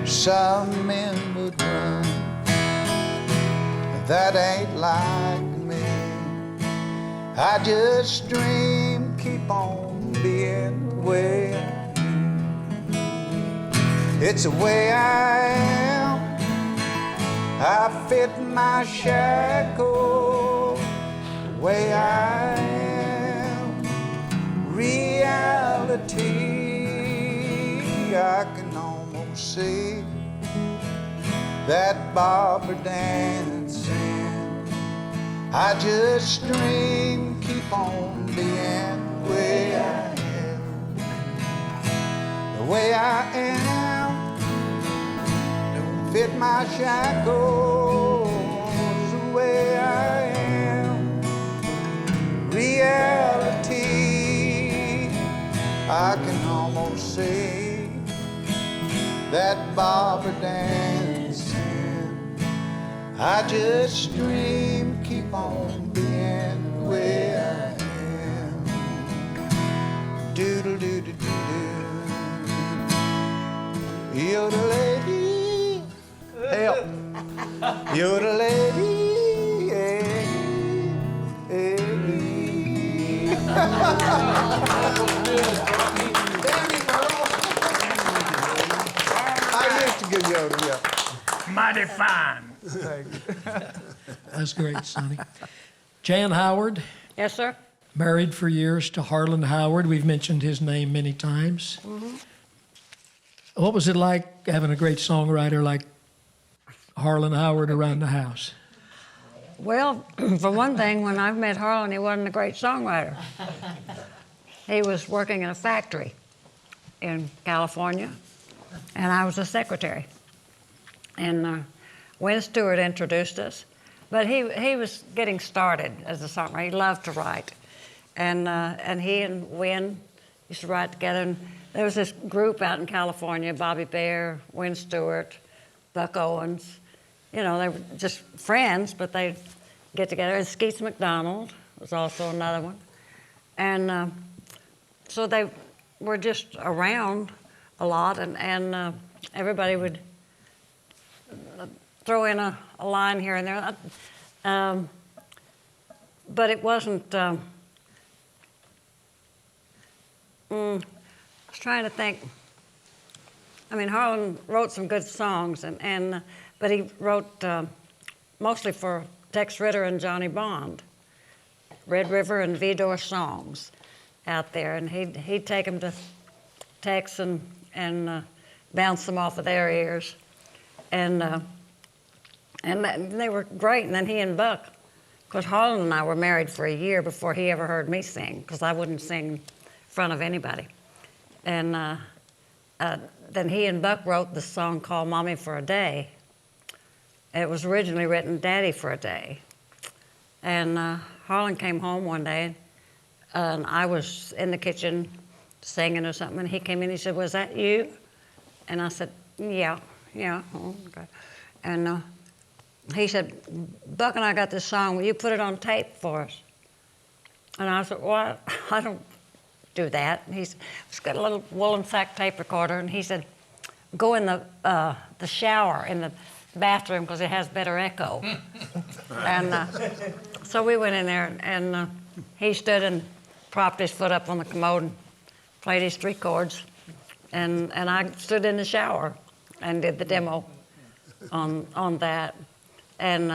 Some men would run, but that ain't like me. I just dream, keep on being the way I am. It's the way I am. I fit my shackle the way I am. Reality, I can almost see that barber dancing. I just dream, keep on being the way I am. The way I am don't fit my shackles. The way I am. Reality, I can almost see that barber dancing. I just dream, keep on being the way I am. Doodle doo doo doo doo. You're the lady, help. You're the lady, yeah, I used to give yodel, yeah. Mighty fine. That's great, Sonny. Jan Howard, Yes, sir. married for years to Harlon Howard. We've mentioned his name many times. What was it like having a great songwriter like Harlon Howard around the house? Well, for one thing, when I met Harlan, he wasn't a great songwriter. He was working in a factory in California, and I was a secretary. And Win Stewart introduced us, but he was getting started as a songwriter. He loved to write, and he and Win used to write together. And there was this group out in California: Bobby Bear, Win Stewart, Buck Owens. You know, they were just friends, but they'd get together. And Skeets McDonald was also another one. And so they were just around a lot, and everybody would throw in a line here and there. But it wasn't, I was trying to think. I mean, Harlan wrote some good songs, but he wrote mostly for Tex Ritter and Johnny Bond, Red River and Vidor songs out there, and he'd take them to Tex and bounce them off of their ears, and they were great. And then he and Buck, because Harlan and I were married for a year before he ever heard me sing, because I wouldn't sing in front of anybody, and then he and Buck wrote the song called Mommy for a Day. It was originally written Daddy for a Day. And Harlan came home one day, and I was in the kitchen singing or something, and he came in, he said, "Was that you?" And I said, yeah, oh, okay. And he said, "Buck and I got this song, will you put it on tape for us?" And I said, "Well, I don't do that." And he's got a little woolen sack tape recorder, and he said, "Go in the shower in the bathroom because it has better echo." And so we went in there, and he stood and propped his foot up on the commode and played his 3 chords. And I stood in the shower and did the demo on that. And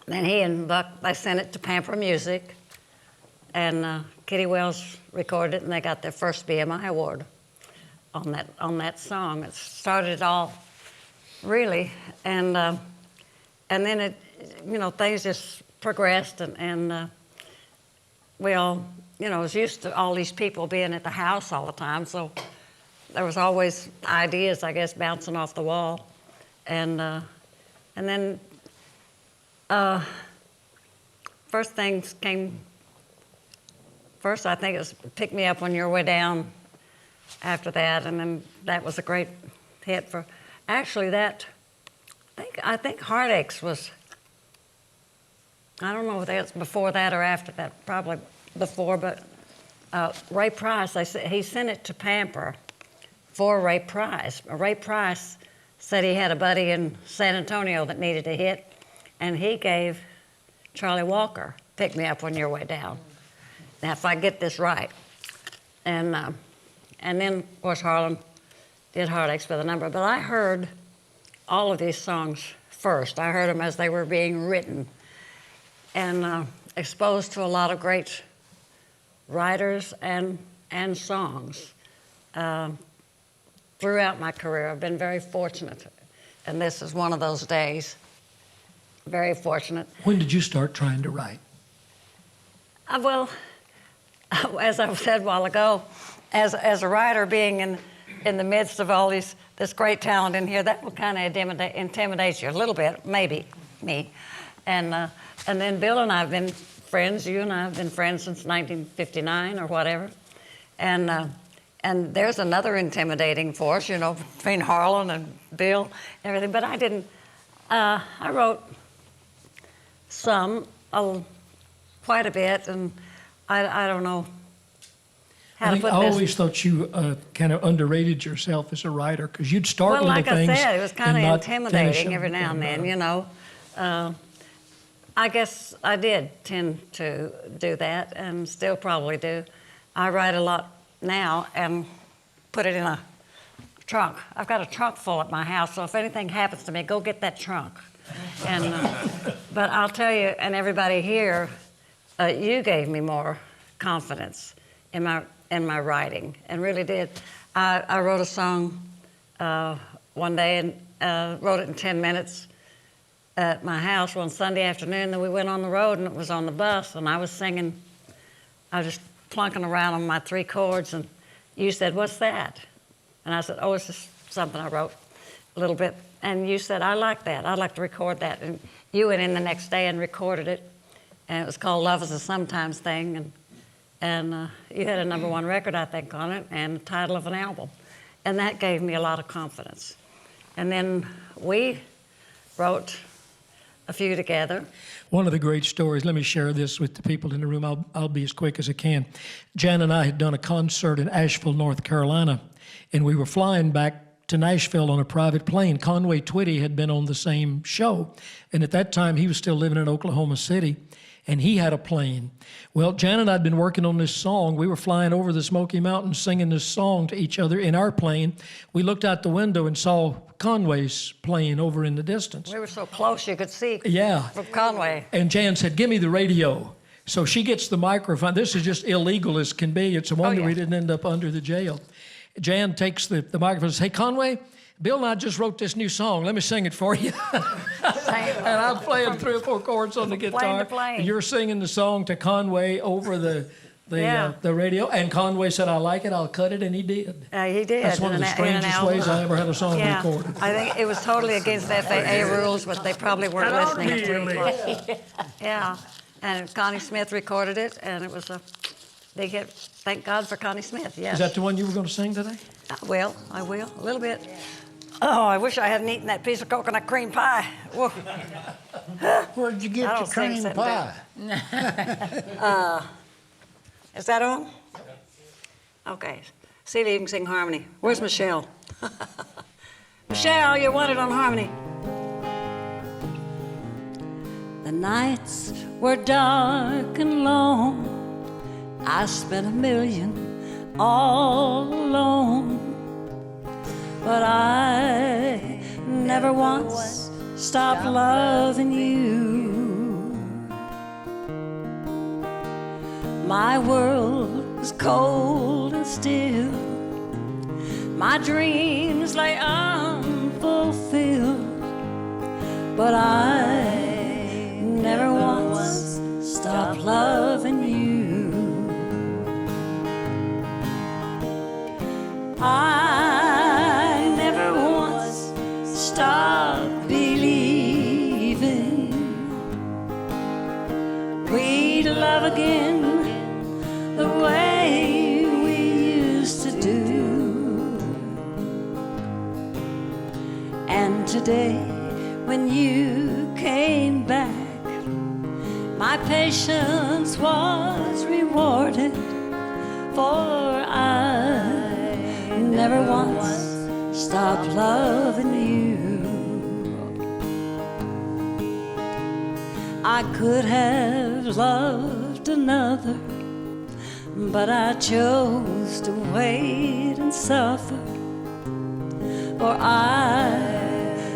then he and Buck, they sent it to Pamper Music, and Kitty Wells recorded it, and they got their first BMI award on that song. It started it all, really, and then it, things just progressed, and we all, was used to all these people being at the house all the time, so there was always ideas, I guess, bouncing off the wall, and then first things came first. I think it was Pick Me Up When You're Way Down. After that, and then that was a great hit for. Actually, I think Heartaches was. I don't know if that's before that or after that. Probably before, but Ray Price. He sent it to Pamper for Ray Price. Ray Price said he had a buddy in San Antonio that needed a hit, and he gave Charlie Walker Pick Me Up When You're Way Down. Now, if I get this right, and then, of course, Harlon did Heartaches with a number. But I heard all of these songs first. I heard them as they were being written, and exposed to a lot of great writers and songs. Throughout my career, I've been very fortunate, and this is one of those days. Very fortunate. When did you start trying to write? Well, as I said a while ago, as a writer, being in the midst of all this great talent in here, that will kind of intimidate you a little bit, maybe me. And then Bill and I have been friends. You and I have been friends since 1959 or whatever. And there's another intimidating force, between Harlon and Bill and everything. But I didn't. I wrote quite a bit, and I don't know how to put this. I always thought you kind of underrated yourself as a writer, because you'd start well, little like things. I said, it was kind and of not finish intimidating them. every now and then, I guess I did tend to do that, and still probably do. I write a lot now and put it in a trunk. I've got a trunk full at my house, so if anything happens to me, go get that trunk. And but I'll tell you, and everybody here, you gave me more confidence in my writing, and really did. I wrote a song one day and wrote it in 10 minutes at my house one Sunday afternoon. Then we went on the road, and it was on the bus, and I was singing. I was just plunking around on my 3 chords, and you said, "What's that?" And I said, "Oh, it's just something I wrote a little bit." And you said, "I like that. I'd like to record that." And you went in the next day and recorded it, and it was called "Love Is a Sometimes Thing." And you had a #1 record, I think, on it, and the title of an album. And that gave me a lot of confidence. And then we wrote a few together. One of the great stories, let me share this with the people in the room. I'll be as quick as I can. Jan and I had done a concert in Asheville, North Carolina, and we were flying back to Nashville on a private plane. Conway Twitty had been on the same show, and at that time he was still living in Oklahoma City, and he had a plane. Well, Jan and I had been working on this song. We were flying over the Smoky Mountains singing this song to each other in our plane. We looked out the window and saw Conway's plane over in the distance. We were so close you could see from Conway. And Jan said, "Give me the radio." So she gets the microphone. This is just illegal as can be. It's a wonder we didn't end up under the jail. Jan takes the microphone and says, "Hey, Conway, Bill and I just wrote this new song. Let me sing it for you." And I'm playing 3 or 4 chords on the guitar. Plane. You're singing the song to Conway over the radio. And Conway said, "I like it, I'll cut it," and he did. He did. That's one of the strangest ways I ever had a song recorded. I think it was totally against FAA rules, but they probably weren't listening to it. Yeah. And Connie Smith recorded it, and it was a big hit. Thank God for Connie Smith, yes. Is that the one you were going to sing today? I will, a little bit. Oh, I wish I hadn't eaten that piece of coconut cream pie. Whoa. Where'd you get your cream pie? Is that on? Okay. See if you can sing harmony. Where's Michelle? Michelle, you want it on harmony. The nights were dark and long. I spent $1 million all alone, but I never once stopped loving you. My world was cold and still, my dreams lay unfulfilled, but I never once stopped loving you. I never once stopped believing we'd love again the way we used to do. And today, when you came back, my patience was rewarded, for I never once stopped loving you. I could have loved another, but I chose to wait and suffer, for I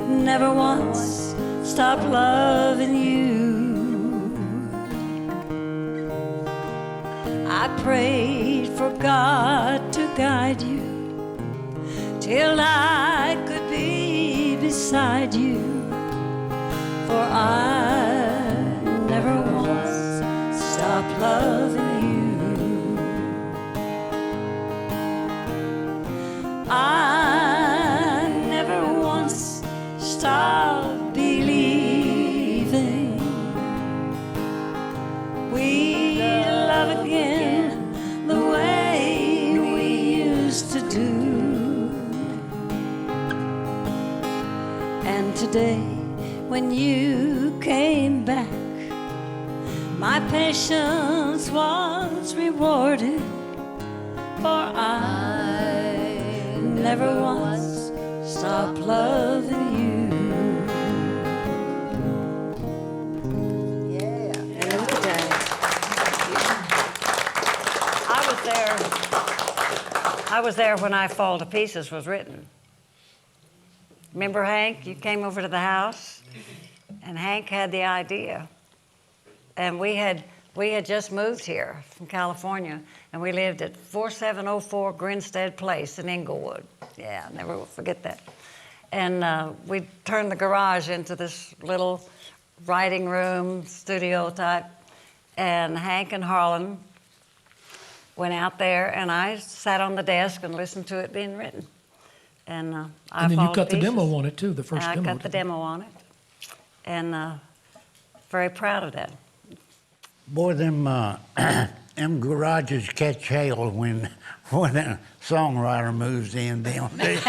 never once stopped loving you. I prayed for God to guide you till I could be beside you, for I never once stopped loving you. I never once stopped believing we'd love again the way we used to do. And today, when you came back, my patience was rewarded, for I never once stopped loving you. Yeah. I was there when I Fall to Pieces was written. Remember, Hank? You came over to the house, and Hank had the idea. And we had just moved here from California, and we lived at 4704 Grinstead Place in Inglewood. Yeah, I'll never will forget that. And we turned the garage into this little writing room, studio type. And Hank and Harlon went out there, and I sat on the desk and listened to it being written. And And then you cut the demo on it too, the first I demo. cut the demo on it, and very proud of that. Boy, them garages catch hell when a songwriter moves in, don't they?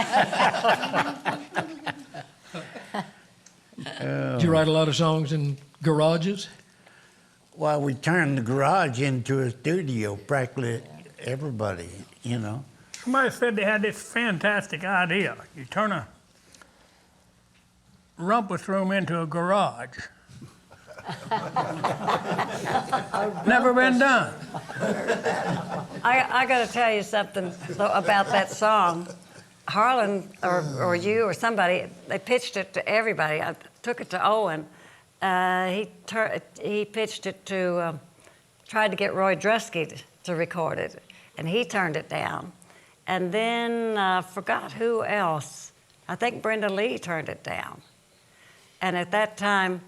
Did you write a lot of songs in garages? Well, we turned the garage into a studio, practically everybody, you know. Somebody said they had this fantastic idea. You turn a rumpus room into a garage. Never been done. I got to tell you something about that song. Harlan or you or somebody, they pitched it to everybody. I took it to Owen. He pitched it to, tried to get Roy Drusky to record it, and he turned it down. And then forgot who else. I think Brenda Lee turned it down. And at that time,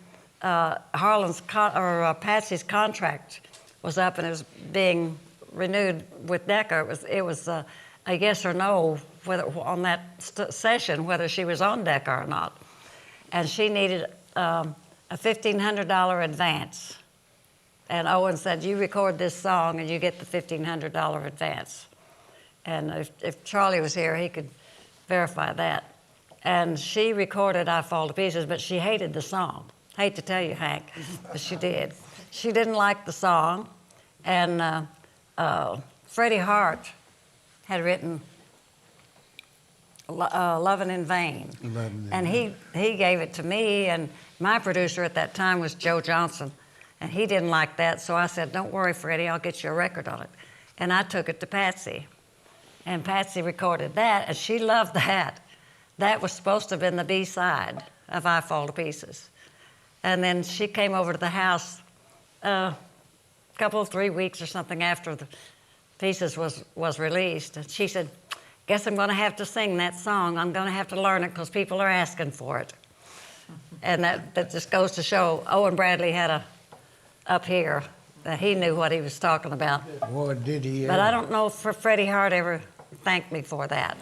Patsy's contract was up, and it was being renewed with Decca. It was a yes or no whether on that session whether she was on Decca or not, and she needed a $1,500 advance. And Owen said, "You record this song, and you get the $1,500 advance." And if Charlie was here, he could verify that. And she recorded "I Fall to Pieces," but she hated the song. Hate to tell you, Hank, but she did. She didn't like the song. And Freddie Hart had written "Lovin' in Vain." And he gave it to me, and my producer at that time was Joe Johnson. And he didn't like that, so I said, don't worry, Freddie, I'll get you a record on it. And I took it to Patsy. And Patsy recorded that, and she loved that. That was supposed to have been the B-side of I Fall to Pieces. And then she came over to the house a couple, 3 weeks or something after the Pieces was released. And she said, guess I'm going to have to sing that song. I'm going to have to learn it because people are asking for it. And that just goes to show Owen Bradley had up here that he knew what he was talking about. Boy, did he But ever. I don't know if Freddie Hart ever thanked me for that.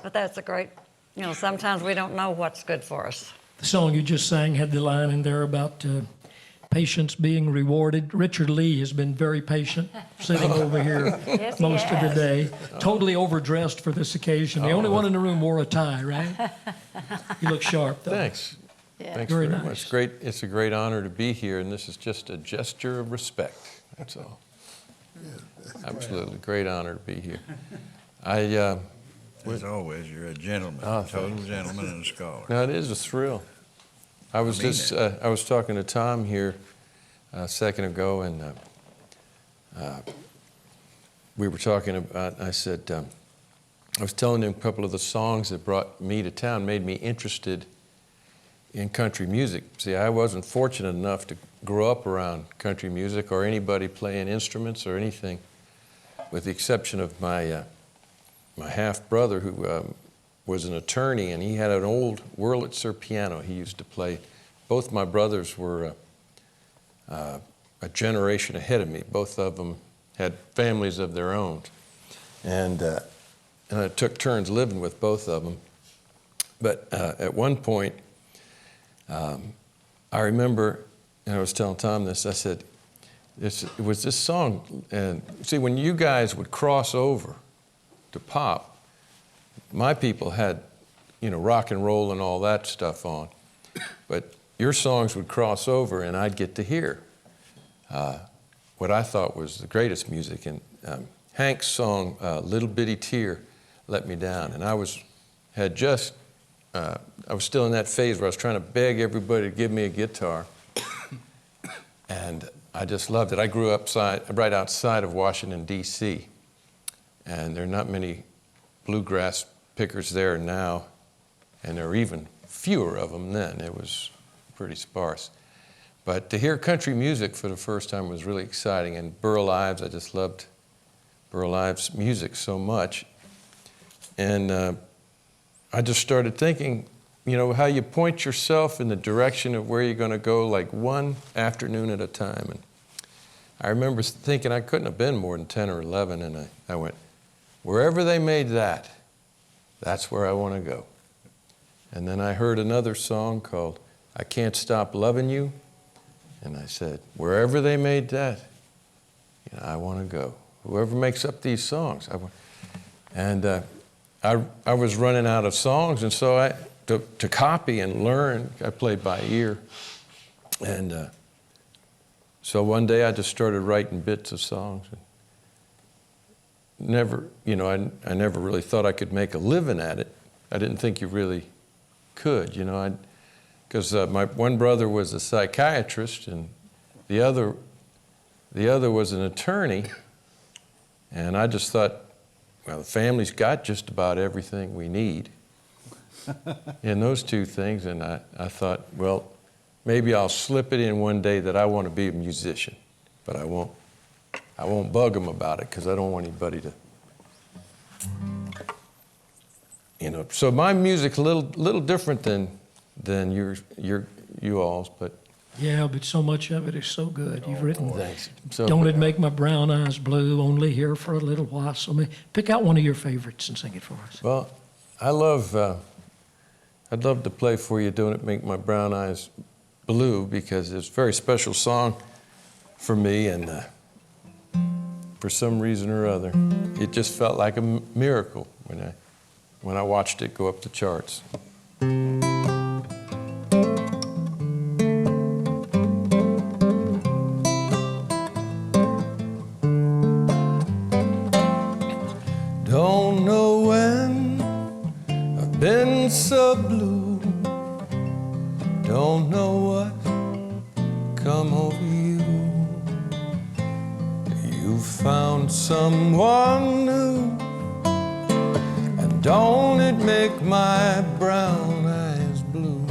But that's a great, sometimes we don't know what's good for us. The song you just sang had the line in there about patience being rewarded. Richard Lee has been very patient, sitting over here Yes, he most of the has. day, totally overdressed for this occasion. The only one in the room wore a tie, right? You look sharp, though. Thanks. Yeah. Thanks Very very nice. much. It's a great honor to be here, and this is just a gesture of respect. That's all. Absolutely, great honor to be here. As always, you're a gentleman, Oh, total thank you. gentleman and a scholar. No, it is a thrill. I was mean just, I was talking to Tom here a second ago, and we were talking about, I said, I was telling him a couple of the songs that brought me to town, made me interested in country music. See, I wasn't fortunate enough to grow up around country music or anybody playing instruments or anything, with the exception of my half-brother who was an attorney, and he had an old Wurlitzer piano he used to play. Both my brothers were a generation ahead of me. Both of them had families of their own. And I took turns living with both of them. But at one point, I remember, and I was telling Tom this, I said, it was this song, and see, when you guys would cross over to pop, my people had, rock and roll and all that stuff on, but your songs would cross over and I'd get to hear what I thought was the greatest music. And Hank's song, Little Bitty Tear, Let Me Down, and I was still in that phase where I was trying to beg everybody to give me a guitar, and I just loved it. I grew up right outside of Washington, D.C., and there are not many bluegrass pickers there now, and there are even fewer of them then. It was pretty sparse. But to hear country music for the first time was really exciting, and Burl Ives, I just loved Burl Ives' music so much. And I just started thinking, how you point yourself in the direction of where you're going to go, like one afternoon at a time. And I remember thinking I couldn't have been more than 10 or 11, and I went, wherever they made that, that's where I want to go. And then I heard another song called I Can't Stop Loving You, and I said, wherever they made that, I want to go. Whoever makes up these songs, I want. And I was running out of songs, and so to copy and learn, I played by ear. And so one day I just started writing bits of songs. Never, I never really thought I could make a living at it. I didn't think you really could, because my one brother was a psychiatrist and the other was an attorney, and I just thought, well, the family's got just about everything we need in those two things, and I thought, well, maybe I'll slip it in one day that I want to be a musician, but I won't bug them about it because I don't want anybody to, So my music's a little different than you all's, but. Yeah, but so much of it is so good. You've written, Thanks. So, Don't It Make My Brown Eyes Blue, Only Here for a Little While. So pick out one of your favorites and sing it for us. Well, I'd love to play for you Don't It Make My Brown Eyes Blue, because it's a very special song for me, and for some reason or other, it just felt like a miracle when I watched it go up the charts. Don't know when I've been so blue, don't know what You found someone new, and don't it make my brown eyes blue?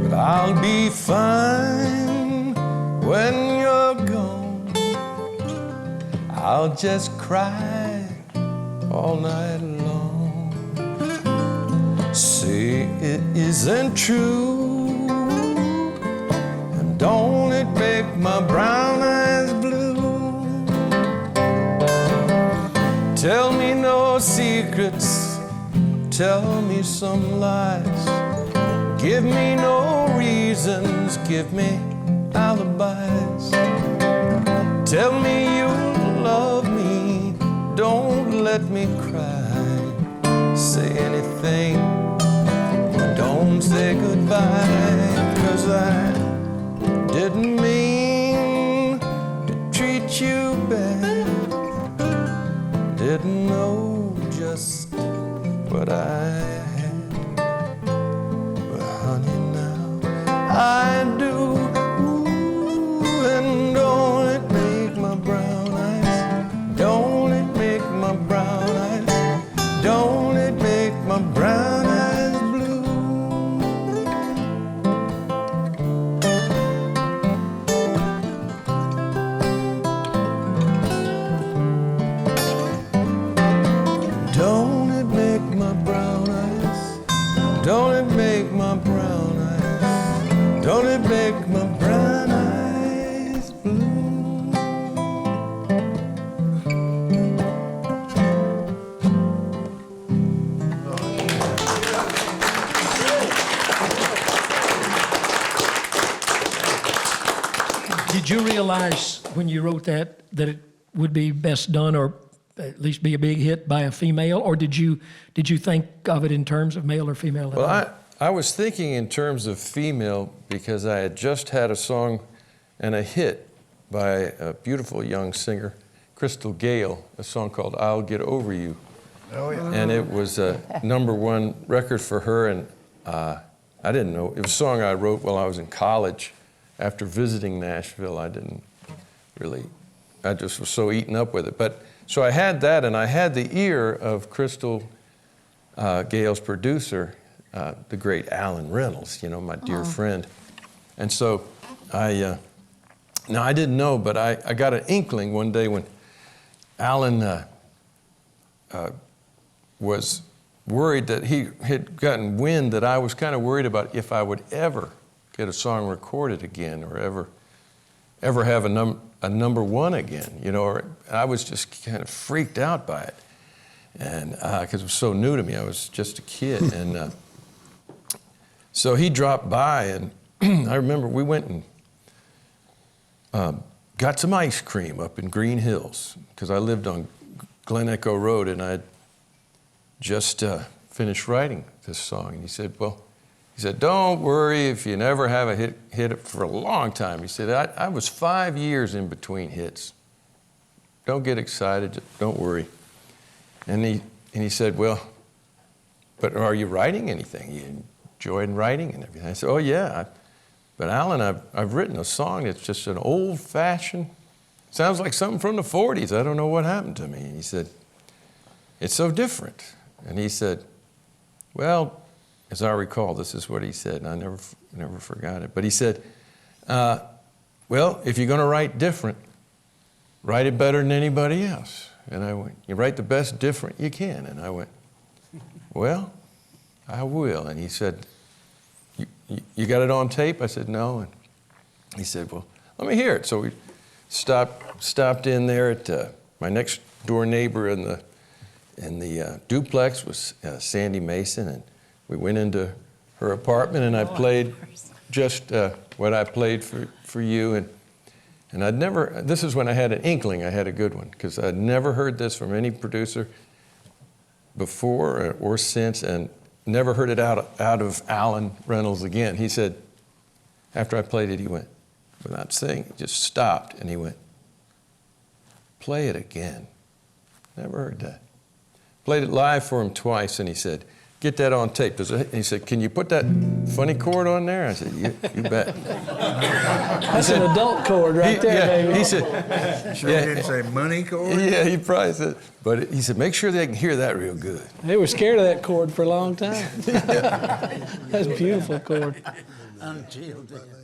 But I'll be fine when you're gone. I'll just cry all night long. Say it isn't true, and don't it make my brown eyes blue? Tell me no secrets, tell me some lies. Give me no reasons, give me alibis. Tell me you love me, don't let me cry. Say anything, but don't say goodbye. 'Cause I didn't mean to treat you bad. Didn't know just what I had. But honey, now I do. Ooh, and don't it make my brown eyes, don't it make my brown eyes, don't it make my brown eyes blue? Don't it make my brown eyes, don't it make my brown eyes, don't it make my brown eyes blue? Did you realize when you wrote that it would be best done, or at least be a big hit, by a female, or did you think of it in terms of male or female? Well, I was thinking in terms of female because I had just had a song and a hit by a beautiful young singer, Crystal Gale, a song called I'll Get Over You. Oh, yeah. And it was a #1 record for her, and I didn't know. It was a song I wrote while I was in college. After visiting Nashville, I just was so eaten up with it. But so I had that, and I had the ear of Crystal Gale's producer, the great Alan Reynolds, my dear friend. And so I didn't know, but I got an inkling one day when Alan was worried that he had gotten wind that I was kind of worried about if I would ever get a song recorded again, or ever have a #1 again, or I was just kind of freaked out by it, and because it was so new to me. I was just a kid, and so he dropped by, and I remember we went and got some ice cream up in Green Hills, because I lived on Glen Echo Road, and I'd just finished writing this song, and he said, don't worry if you never have a hit for a long time. He said, I was 5 years in between hits. Don't get excited, don't worry. And he said, but are you writing anything? You enjoying writing and everything? I said, oh yeah, but Alan, I've written a song that's just an old-fashioned, sounds like something from the 40s. I don't know what happened to me. And he said, it's so different. And he said, well, as I recall, this is what he said, and I never forgot it. But he said, if you're going to write different, write it better than anybody else. And I went, you write the best different you can. And I went, well, I will. And he said, you got it on tape? I said, no. And he said, well, let me hear it. So we stopped in there at my next door neighbor in the duplex was Sandy Mason, and we went into her apartment, and I played just what I played for you, and I'd never. This is when I had an inkling I had a good one, because I'd never heard this from any producer before or since, and never heard it out of Alan Reynolds again. He said, after I played it, he went, without saying, just stopped, and he went, play it again. Never heard that. Played it live for him twice, and he said, get that on tape. He said, can you put that funny chord on there? I said, you bet. That's an adult chord right there, baby. He said, Sure didn't say money chord? yeah, he probably said, but he said, make sure they can hear that real good. They were scared of that chord for a long time. That's a beautiful chord. Until then.